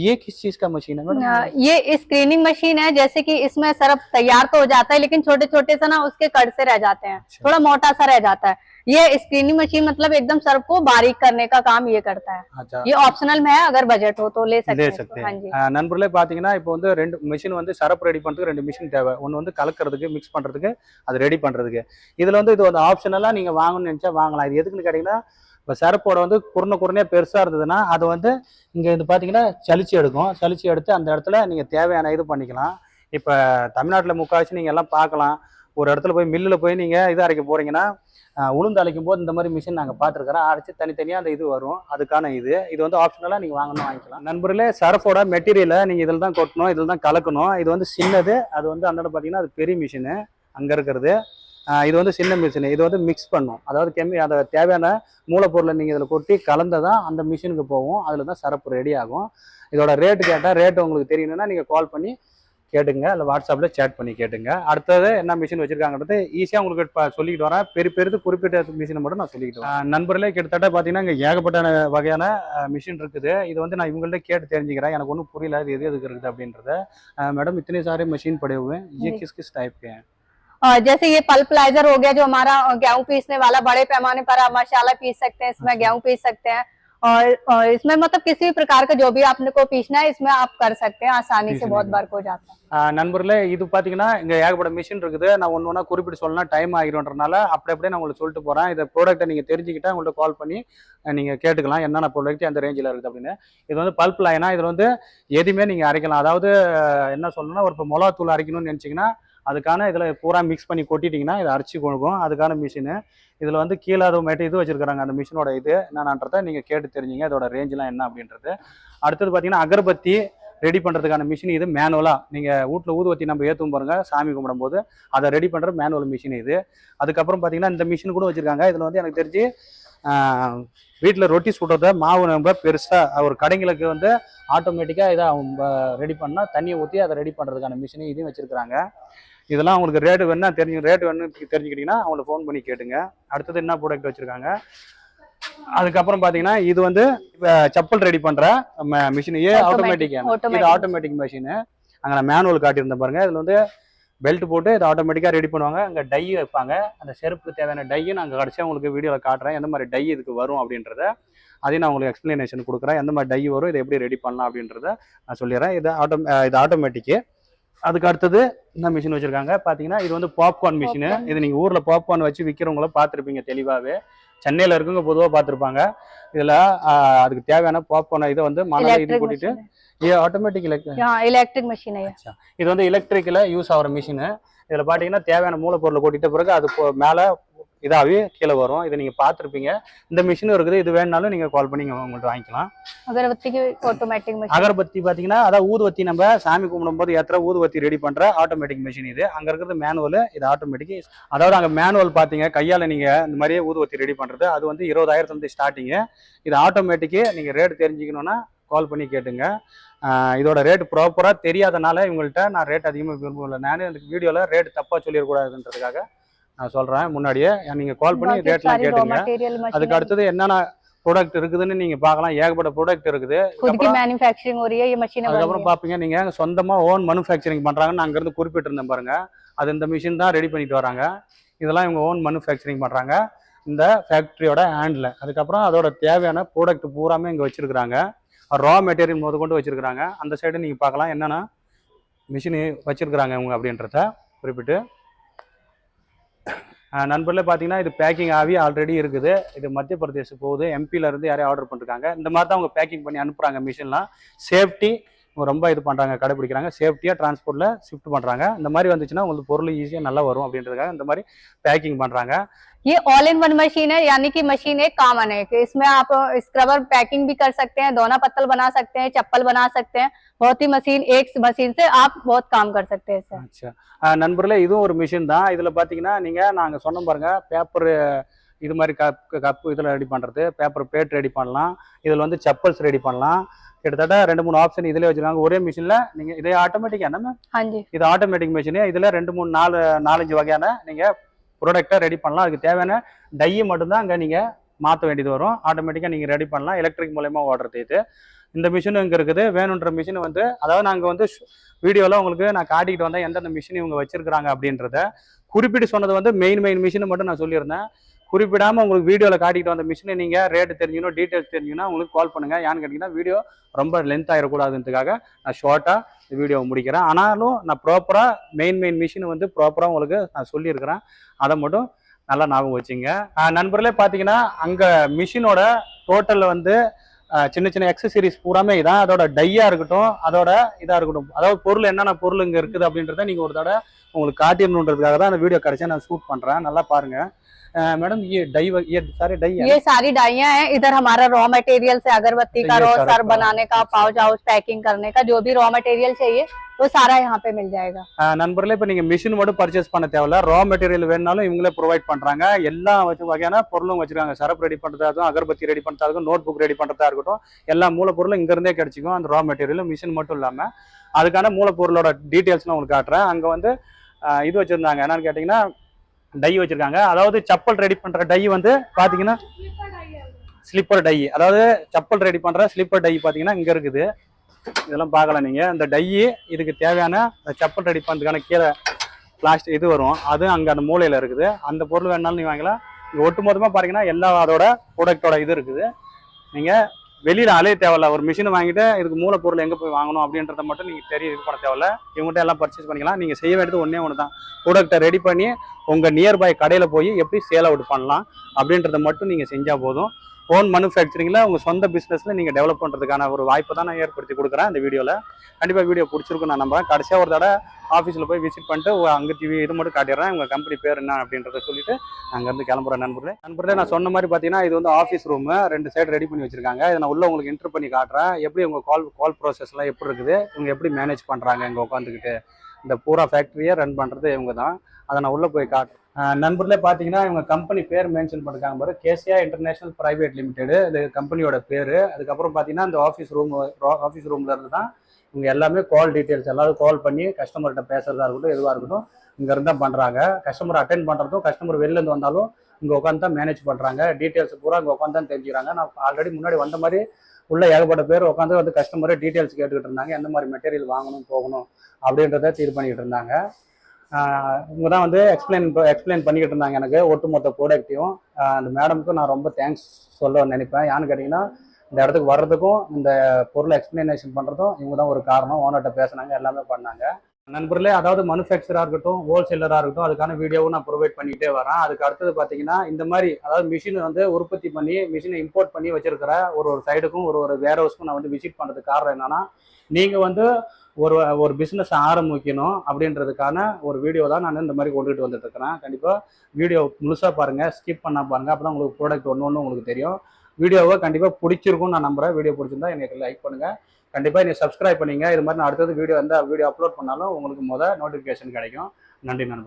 ये किस चीज का मशीन है मैडम? ये स्क्रीनिंग मशीन है। जैसे कि इसमें सरफ तैयार तो हो जाता है लेकिन छोटे छोटे से ना उसके कड़ से रह जाते हैं, थोड़ा मोटा सा रह जाता है। ये स्क्रीनिंग मशीन मतलब एकदम सरफ को बारीक करने का काम ये करता है। अच्छा। ये ऑप्शनल में है, अगर बजट हो तो ले सकते हैं। நண்பர்களே பாத்தீங்கன்னா இப்போ வந்து 2 மிஷின் வந்து சரப்பு ரெடி பண்றதுக்கு 2 மிஷின் தேவை. ஒன்னு வந்து கலக்கிறதுக்கு மிக்ஸ் பண்றதுக்கு, அது ரெடி பண்றதுக்கு. இதுல வந்து இது வந்து ஆப்ஷனலா நீங்க வாங்கணும்னு நினைச்சா வாங்கலாம். இது எதுக்குன்னு கேட்டீங்கன்னா இப்போ சரப்போட வந்து குறையா பெருசா இருந்ததுன்னா அது வந்து இங்க இது பாத்தீங்கன்னா சலிச்சு எடுத்து அந்த இடத்துல நீங்க தேவையான இது பண்ணிக்கலாம். இப்ப தமிழ்நாட்டுல முக்காவாசி நீங்க எல்லாம் பார்க்கலாம். ஒரு இடத்துல போய் மில்லுல போய் நீங்க இது அரைக்க போறீங்கன்னா உளுந்து அரைக்கும் போது இந்த மாதிரி மிஷின் நாங்கள் பார்த்துருக்கிறோம். அரைச்சி தனித்தனியாக அந்த இது வரும். அதுக்கான இது வந்து ஆப்ஷனலாக நீங்கள் வாங்கிக்கலாம். நண்பர்களே சரஃபோட மெட்டீரியலை நீங்கள் இதில் தான் கொட்டணும், இதில் தான் கலக்கணும். இது வந்து சின்னது, அது வந்து அந்த இடம் பார்த்தீங்கன்னா அது பெரிய மிஷினு அங்கே இருக்கிறது. இது வந்து சின்ன மிஷின். இது வந்து மிக்ஸ் பண்ணும், அதாவது அதை தேவையான மூலப்பொருளை நீங்கள் இதில் கொட்டி கலந்ததான் அந்த மிஷினுக்கு போகும். அதில் தான் சரப்பு ரெடி ஆகும். இதோட ரேட்டு கேட்டால் ரேட்டு உங்களுக்கு தெரியணும்னா நீங்கள் கால் பண்ணி கேட்டுங்க, இல்லை வாட்ஸ்அப்பில் சேட் பண்ணி கேட்டுங்க. அடுத்தது என்ன மிஷின் வச்சிருக்காங்கிறது ஈஸியாக உங்களுக்கு இப்போ சொல்லிக்கிட்டு வரேன். பெருது குறிப்பிட்ட மிஷினை மட்டும் நான் சொல்லிக்கிட்டு வரேன். நண்பர்களே கிட்டத்தட்ட பார்த்தீங்கன்னா இங்கே ஏகப்பட்ட வகையான மிஷின் இருக்குது. இது வந்து நான் இவங்கள்ட்ட கேட்டு தெரிஞ்சுக்கிறேன். எனக்கு ஒன்றும் புரியல இது எது இருக்குது அப்படின்றத. मैडम इतने सारे मशीन पड़े हुए हैं, ये किस टाइप के हैं? जैसे ये पल्पलाइजर हो गया जो हमारा गेहूं पीसने वाला, बड़े पैमाने पर आप मसाला पीस सकते हैं, इसमें गेहूं पीस सकते हैं। और इसमें मतलब किसी भी प्रकार का जो भी आपने को पीसना है इसमें आप कर सकते हैं, आसानी से बहुत वर्क हो जाता है। நண்பர்களே இது பாத்தீங்கன்னா இங்க ஏகப்பட்ட மிஷின் இருக்குது. நான் ஒன்னா குறிப்பிட்டு சொல்லலாம் டைம் ஆகிரும்ன்றனால அப்படியே நான் உங்களுக்கு சொல்லிட்டு போறேன். இந்த ப்ராடக்ட்டை நீங்க தெரிஞ்சுக்கிட்டா உங்கள்ட்ட கால் பண்ணி நீங்க கேட்டுக்கலாம் என்னென்ன ப்ராடக்ட் எந்த ரேஞ்சில் இருக்குது அப்படின்னு. இது வந்து பல்ப் லைனா, இதுல வந்து எதுவுமே நீங்க அரைக்கலாம். அதாவது என்ன சொல்லணும்னா ஒரு இப்போ மிளகாத்தூள் அரைக்கணும்னு நினைச்சீங்கன்னா அதுக்கான இதில் பூரா மிக்ஸ் பண்ணி கொட்டிட்டிங்கன்னா இதை அரைச்சி கொடுக்கும். அதுக்கான மிஷினு இதில் வந்து கீழே அது இது வச்சுருக்காங்க. அந்த மிஷினோட இது என்னன்றதை நீங்கள் கேட்டு தெரிஞ்சுங்க, இதோட ரேஞ்செலாம் என்ன அப்படின்றது. அடுத்தது பார்த்தீங்கன்னா அகர்பத்தி ரெடி பண்ணுறதுக்கான மிஷின் இது மேனுவலாக. நீங்கள் வீட்டில் ஊதுவத்தி நம்ம ஏற்றும் பாருங்க சாமி கும்பிடும் போது அதை ரெடி பண்ணுற மேனுவல் மிஷின் இது. அதுக்கப்புறம் பார்த்தீங்கன்னா இந்த மிஷின் கூட வச்சுருக்காங்க. இதில் வந்து எனக்கு தெரிஞ்சு வீட்டில் ரொட்டி சுடுறத மாவு நம்ம பெருசாக ஒரு கடைங்களுக்கு வந்து ஆட்டோமேட்டிக்காக இதை அவங்க ரெடி பண்ணால் தண்ணியை ஊற்றி அதை ரெடி பண்ணுறதுக்கான மிஷின் இதையும் வச்சுருக்காங்க. இதெல்லாம் உங்களுக்கு ரேட்டு வேணும்னா தெரிஞ்சுக்கிட்டிங்கன்னா அவங்கள ஃபோன் பண்ணி கேட்டுங்க. அடுத்தது என்ன ப்ராடக்ட் வச்சுருக்காங்க. அதுக்கப்புறம் பார்த்தீங்கன்னா இது வந்து செப்பல் ரெடி பண்ணுற மிஷின். Automatic machine. அங்கே நான் மேனுவல் காட்டியிருந்தேன் பாருங்க. இதில் வந்து பெல்ட் போட்டு இதை ஆட்டோமேட்டிக்காக ரெடி பண்ணுவாங்க. அங்கே டை வைப்பாங்க. அந்த செருப்புக்கு தேவையான டையும் நான் கடைசியாக உங்களுக்கு வீடியோவில் காட்டுறேன் எந்த மாதிரி டை இதுக்கு வரும் அப்படின்றத. அதையும் நான் உங்களுக்கு எக்ஸ்பிளனேஷன் கொடுக்குறேன். எந்த மாதிரி டை வரும், இதை எப்படி ரெடி பண்ணலாம் அப்படின்றத நான் சொல்லிடுறேன். இது ஆட்டோமேட்டிக்கு. அதுக்கு அடுத்தது இந்த மிஷின் வச்சுருக்காங்க பார்த்தீங்கன்னா, இது வந்து பாப்கார்ன் மிஷினு. இது நீங்கள் ஊரில் பாப்கார்ன் வச்சு விற்கிறவங்கள பார்த்துருப்பீங்க தெளிவாகவே. சென்னையில் இருக்குங்க பொதுவாக பார்த்துருப்பாங்க. இதில் அதுக்கு தேவையான பாப்கார்ன் இதை வந்து மணல் இது கூட்டிட்டு ஆட்டோமேட்டிக் எலக்ட்ரிக் மிஷின். இது வந்து எலக்ட்ரிக்கில் யூஸ் ஆகிற மிஷினு. இதில் பார்த்தீங்கன்னா தேவையான மூலப்பொருளை கூட்டிட்ட பிறகு அது மேலே இதாகவே கீழே வரும். இதை நீங்கள் பார்த்துருப்பீங்க. இந்த மிஷினும் இருக்குது. இது வேணுனாலும் நீங்கள் கால் பண்ணி உங்கள்கிட்ட வாங்கிக்கலாம். அகர்பத்திக்கு ஆட்டோமேட்டிக் மிஷின். அகர்பத்தி பார்த்தீங்கன்னா அதாவது ஊதுவத்தி நம்ம சாமி கும்பிடும்போது ஏற்ற ஊதுவத்தி ரெடி பண்ணுற ஆட்டோமேட்டிக் மிஷின் இது. அங்கே இருக்கிறது மேனுவல், இது ஆட்டோமேட்டிக். அதாவது அங்கே மேனுவல் பார்த்தீங்க கையால் நீங்கள் இந்த மாதிரியே ஊதுவத்தி ரெடி பண்ணுறது. அது வந்து 20,000 ஸ்டார்டிங்கு. இது ஆட்டோமேட்டிக்கு. நீங்கள் ரேட் தெரிஞ்சுக்கணுன்னா கால் பண்ணி கேட்டுங்க. இதோட ரேட் ப்ராப்பராக தெரியாதனால இவங்கள்ட்ட நான் ரேட் அதிகமாக விரும்பல. நான் இந்த வீடியோவில் ரேட் தப்பாக சொல்லிடக்கூடாதுன்றதுக்காக நான் சொல்கிறேன். முன்னாடியே நீங்கள் கால் பண்ணி ரேட்லாம் கேட்டுங்க. அதுக்கு அடுத்தது என்னென்ன ப்ராடக்ட் இருக்குதுன்னு நீங்கள் பார்க்கலாம். ஏகப்பட்ட ப்ராடக்ட் இருக்குது. அதுக்கப்புறம் பார்ப்பீங்க நீங்கள் சொந்தமாக ஓன் மேனுஃபேக்சரிங் பண்ணுறாங்கன்னு அங்கேருந்து குறிப்பிட்டிருந்தேன் பாருங்க. அது இந்த மிஷின் தான் ரெடி பண்ணிட்டு வராங்க. இதெல்லாம் இவங்க ஓன் மேனுஃபேக்சரிங் பண்ணுறாங்க இந்த ஃபேக்ட்ரியோட ஹேண்டில். அதுக்கப்புறம் அதோட தேவையான ப்ராடக்ட் பூராமே இங்கே வச்சுருக்குறாங்க. ரா மெட்டீரியல் முத கொண்டு வச்சுருக்குறாங்க. அந்த சைடு நீங்கள் பார்க்கலாம் என்னென்னா மிஷினு வச்சுருக்குறாங்க இவங்க அப்படின்றத குறிப்பிட்டு. நண்பர்களே பார்த்தீங்கன்னா இது பேக்கிங் ஆகி ஆல்ரெடி இருக்குது. இது மத்திய பிரதேசம் போகுது. எம்பியிலேருந்து யாரையும் ஆர்டர் பண்ணிருக்காங்க. இந்த மாதிரி தான் அவங்க பேக்கிங் பண்ணி அனுப்புகிறாங்க. மிஷின்லாம் சேஃப்டி ரொம்ப இது பண்ணுறாங்க, கடைபிடிக்கிறாங்க. சேஃப்டியாக டிரான்ஸ்போர்ட்டில் ஷிஃப்ட் பண்ணுறாங்க. இந்த மாதிரி வந்துச்சுன்னா உங்களுக்கு பொருள் ஈஸியாக நல்லா வரும் அப்படின்றதுக்காக இந்த மாதிரி பேக்கிங் பண்ணுறாங்க. ये ऑल इन वन मशीन है, यानी कि मशीन एक कॉमन है कि इसमें आप स्क्रबर पैकिंग भी कर सकते हैं, दोना पत्तल बना सकते हैं, चप्पल बना सकते हैं. बहुत ही मशीन, एक मशीन से आप बहुत काम कर सकते हैं सर. अच्छा நண்பர்களே, இதுவும் ஒரு மிஷின் தான். இதில் பார்த்தீங்கன்னா நீங்கள் நாங்கள் சொன்ன பாருங்க, பேப்பர் இது மாதிரி கப்பு இதில் ரெடி பண்ணுறது, பேப்பர் பேட் ரெடி பண்ணலாம். இதில் வந்து செப்பல்ஸ் ரெடி பண்ணலாம். கிட்டத்தட்ட 2-3 ஆப்ஷன் இதிலே வச்சுருக்காங்க ஒரே மிஷினில். நீங்கள் இதே ஆட்டோமேட்டிக் என்ன இது ஆட்டோமேட்டிக் மிஷினு. இதில் 2-3-4-5 வகையான நீங்கள் ப்ராடக்டை ரெடி பண்ணலாம். அதுக்கு தேவையான டையை மட்டும்தான் அங்கே நீங்கள் மாற்ற வேண்டியது வரும். ஆட்டோமேட்டிக்காக நீங்கள் ரெடி பண்ணலாம். எலக்ட்ரிக் மூலயமா ஓடுறது இது. இந்த மிஷினும் இங்கே இருக்குது. வேணுன்ற மிஷின் வந்து அதாவது நாங்கள் வந்து வீடியோவில் உங்களுக்கு நான் காட்டிக்கிட்டு வந்தேன் எந்தெந்த மிஷின் இவங்க வச்சிருக்கிறாங்க அப்படின்றத. குறிப்பிட்டு சொன்னது வந்து மெயின் மிஷினை மட்டும் நான் சொல்லியிருந்தேன். குறிப்பிடாமல் உங்களுக்கு வீடியோவில் காட்டிக்கிட்டு வந்த மிஷினை நீங்கள் ரேட்டு தெரிஞ்சுக்கணும், டீட்டெயில்ஸ் தெரிஞ்சுக்கணும் உங்களுக்கு கால் பண்ணுங்கள். ஏன்னு கேட்டிங்கன்னா வீடியோ ரொம்ப லென்த் ஆகிடக்கூடாதுன்றதுக்காக நான் ஷார்ட்டாக இந்த வீடியோவை முடிக்கிறேன். ஆனாலும் நான் ப்ராப்பராக மெயின் மிஷினை வந்து ப்ராப்பராக உங்களுக்கு நான் சொல்லியிருக்கிறேன். அதை மட்டும் நல்லா ஞாபகம் வச்சுங்க. நண்பர்களே பார்த்தீங்கன்னா அங்கே மிஷினோட டோட்டலில் வந்து சின்ன சின்ன எக்ஸசரிஸ் பூராமே இதான். அதோட டையாக இருக்கட்டும், அதோட இதாக இருக்கட்டும், அதாவது பொருள் என்னென்ன பொருள் இங்கே இருக்குது அப்படின்றத நீங்கள் ஒரு தடவை உங்களுக்கு காட்டிடணுன்றதுக்காக தான் அந்த வீடியோ கடைசியாக நான் ஷூட் பண்ணுறேன். நல்லா பாருங்கள் मैडम. ये सारे डाई है? ये सारी डाइयां हैं. इधर हमारा रॉ मटेरियल से अगरबत्ती का रो सर बनाने का, पाउच हाउस पैकिंग करने का जो भी रॉ मटेरियल चाहिए वो सारा यहाँ पे मिल जाएगा. நண்பர்களே, இப்போ நீங்க மிஷின் மட்டும் பர்ச்சேஸ் பண்ண தேவையில்ல. ரா மெட்டீரியல் வேணுனாலும் இவங்களே ப்ரொவைட் பண்றாங்க. எல்லா வகையான பொருளும் வச்சிருக்காங்க. சரப்பு ரெடி பண்றதா இருக்கட்டும், அகர்பத்தி ரெடி பண்றதா இருக்கட்டும், நோட் புக் ரெடி பண்றதா இருக்கட்டும், எல்லா மூலப்பொருளும் இங்க இருந்தே கிடைச்சிக்கும். அந்த ரா மெட்டீரியல் மிஷின் மட்டும் இல்லாம அதுக்கான மூலப்பொருளோட டீட்டெயில்ஸ் உங்களுக்கு காட்டுறேன். அங்க வந்து இது வச்சிருந்தாங்க. என்னன்னு கேட்டீங்கன்னா டை வச்சிருக்காங்க. அதாவது செப்பல் ரெடி பண்ற டை வந்து பாத்தீங்கன்னா ஸ்லிப்பர் டை, அதாவது செப்பல் ரெடி பண்ற ஸ்லிப்பர் டை பாத்தீங்கன்னா இங்க இருக்குது. இதெல்லாம் பார்க்கலாம் நீங்க. இந்த டை இதுக்கு தேவையான செப்பல் ரெடி பண்றதுக்கான கீழே பிளாஸ்டிக் இது வரும். அது அங்க அந்த மூலையில இருக்குது. அந்த பொருள் வேணாலும் நீங்க வாங்கலாம். இங்க ஒட்டுமொத்தமா பாத்தீங்கன்னா எல்லா அதோட ப்ராடக்டோட இது இருக்குது. நீங்க வெளியில அலைய தேவையில்ல. ஒரு மிஷின் வாங்கிட்டு இதுக்கு மூலப்பொருள் எங்க போய் வாங்கணும் அப்படின்றத மட்டும் நீங்க இது பண்ண தேவையில்ல. இவங்ககிட்ட எல்லாம் பர்ச்சேஸ் பண்ணிக்கலாம். நீங்க செய்ய வேண்டியது ஒன்னே ஒன்று தான். ப்ராடக்டை ரெடி பண்ணி உங்க நியர்பை கடையில போய் எப்படி சேல் அவுட் பண்ணலாம் அப்படின்றத மட்டும் நீங்க செஞ்சா போதும். ஓன் மேனுஃபேக்சரிங்ல உங்க சொந்த பிசினஸ்ல நீங்க டெவலப் பண்றதுக்கான ஒரு வாய்ப்பை தான் நான் ஏற்படுத்தி கொடுக்குறேன் இந்த வீடியோல. கண்டிப்பா வீடியோ பிடிச்சிருக்கும் நான் நம்புறேன். கடைசியா ஒரு தடவை ஆஃபீஸில் போய் விசிட் பண்ணிட்டு அங்கே இது மட்டும் காட்டிடுறேன். உங்கள் கம்பெனி பேர் என்ன அப்படின்றத சொல்லிட்டு அங்கேருந்து கிளம்புறேன். நண்பர்களே நான் சொன்ன மாதிரி பார்த்தீங்கன்னா இது வந்து ஆஃபீஸ் ரூமு. 2 சைடு ரெடி பண்ணி வச்சிருக்காங்க. இதை நான் உள்ள உங்களுக்கு இன்டர் பண்ணி காட்டுறேன். எப்படி உங்கள் கால் ப்ராசஸ்லாம் எப்படி இருக்குது, இவங்க எப்படி மேனேஜ் பண்ணுறாங்க இங்கே உட்காந்துக்கிட்டு. இந்த பூரா ஃபேக்ட்ரியை ரன் பண்ணுறது இவங்க தான். அதை நான் உள்ளே போய் காட்டுறேன். நண்பர்களே பார்த்தீங்கன்னா இவங்க கம்பெனி பேர் மென்ஷன் பண்ணிருக்காங்க பாரு, கேசியா இன்டர்நேஷனல் பிரைவேட் லிமிடெடு. இது கம்பெனியோட பேர். அதுக்கப்புறம் பார்த்தீங்கன்னா இந்த ஆஃபீஸ் ரூம்ல இருந்து தான் இவங்க எல்லாமே கால் டீட்டெயில்ஸ் எல்லாரும் கால் பண்ணி கஸ்டமர்கிட்ட பேசுறதா இருக்கட்டும், எதுவாக இருக்கட்டும் இங்க இருந்தா பண்றாங்க. கஸ்டமர் அட்டென்ட் பண்றதும், கஸ்டமர் வெளில இருந்து வந்தாலும் இங்க உட்காந்து தான் மேனேஜ் பண்றாங்க. டீட்டெயில்ஸ் பூரா இங்க உட்காந்து தான் தெரிஞ்சுக்கிறாங்க. நான் ஆல்ரெடி முன்னாடி வந்த மாதிரி உள்ள ஏகப்பட்ட பேர் உட்காந்து வந்து கஸ்டமரை டீட்டெயில்ஸ் கேட்டுக்கிட்டு இருந்தாங்க. எந்த மாதிரி மெட்டீரியல் வாங்கணும் போகணும் அப்படின்றத தீர்வு பண்ணிக்கிட்டு இருந்தாங்க. இவங்க தான் வந்து எக்ஸ்பிளைன் பண்ணிக்கிட்டு இருந்தாங்க எனக்கு ஒட்டுமொத்த ப்ராடக்ட்டையும். அந்த மேடமுக்கும் நான் ரொம்ப தேங்க்ஸ் சொல்ல நினைப்பேன். ஏன்னு கேட்டிங்கன்னா இந்த இடத்துக்கு வர்றதுக்கும் இந்த பொருளை எக்ஸ்பிளனேஷன் பண்ணுறதும் இவங்க தான் ஒரு காரணம். ஓனர்கிட்ட பேசினாங்க, எல்லாமே பண்ணாங்க. நண்பர்களே, அதாவது மனுஃபேக்சராக இருக்கட்டும், ஹோல்சேலராக இருக்கட்டும், அதுக்கான வீடியோவும் நான் ப்ரொவைட் பண்ணிக்கிட்டே வரேன். அதுக்கு அடுத்தது பார்த்தீங்கன்னா இந்த மாதிரி அதாவது மிஷின் வந்து உற்பத்தி பண்ணி மிஷினை இம்போர்ட் பண்ணி வச்சிருக்கிற ஒரு சைடுக்கும் ஒரு வேர் ஹவுஸ்க்கும் நான் வந்து விசிட் பண்ணுறதுக்கு காரணம் என்னன்னா, நீங்கள் வந்து ஒரு பிஸ்னஸ் ஆரம்பிக்கணும் அப்படின்றதுக்கான ஒரு வீடியோ தான் நான் இந்த மாதிரி கொண்டுகிட்டு வந்துட்டு இருக்கிறேன். கண்டிப்பாக வீடியோ முழுசாக பாருங்கள், ஸ்கிப் பண்ண பாருங்கள். அப்போ தான் உங்களுக்கு ப்ராடக்ட் ஒன்று உங்களுக்கு தெரியும். வீடியோவை கண்டிப்பாக பிடிச்சிருக்கும்னு நான் நம்புகிறேன். வீடியோ பிடிச்சிருந்தா எனக்கு லைக் பண்ணுங்கள். கண்டிப்பாக நீங்கள் சப்ஸ்கிரைப் பண்ணிங்க. இது மாதிரி நான் அடுத்தது வீடியோ அப்லோட் பண்ணாலும் உங்களுக்கு நோட்டிஃபிகேஷன் கிடைக்கும். நன்றி நண்பர்களே.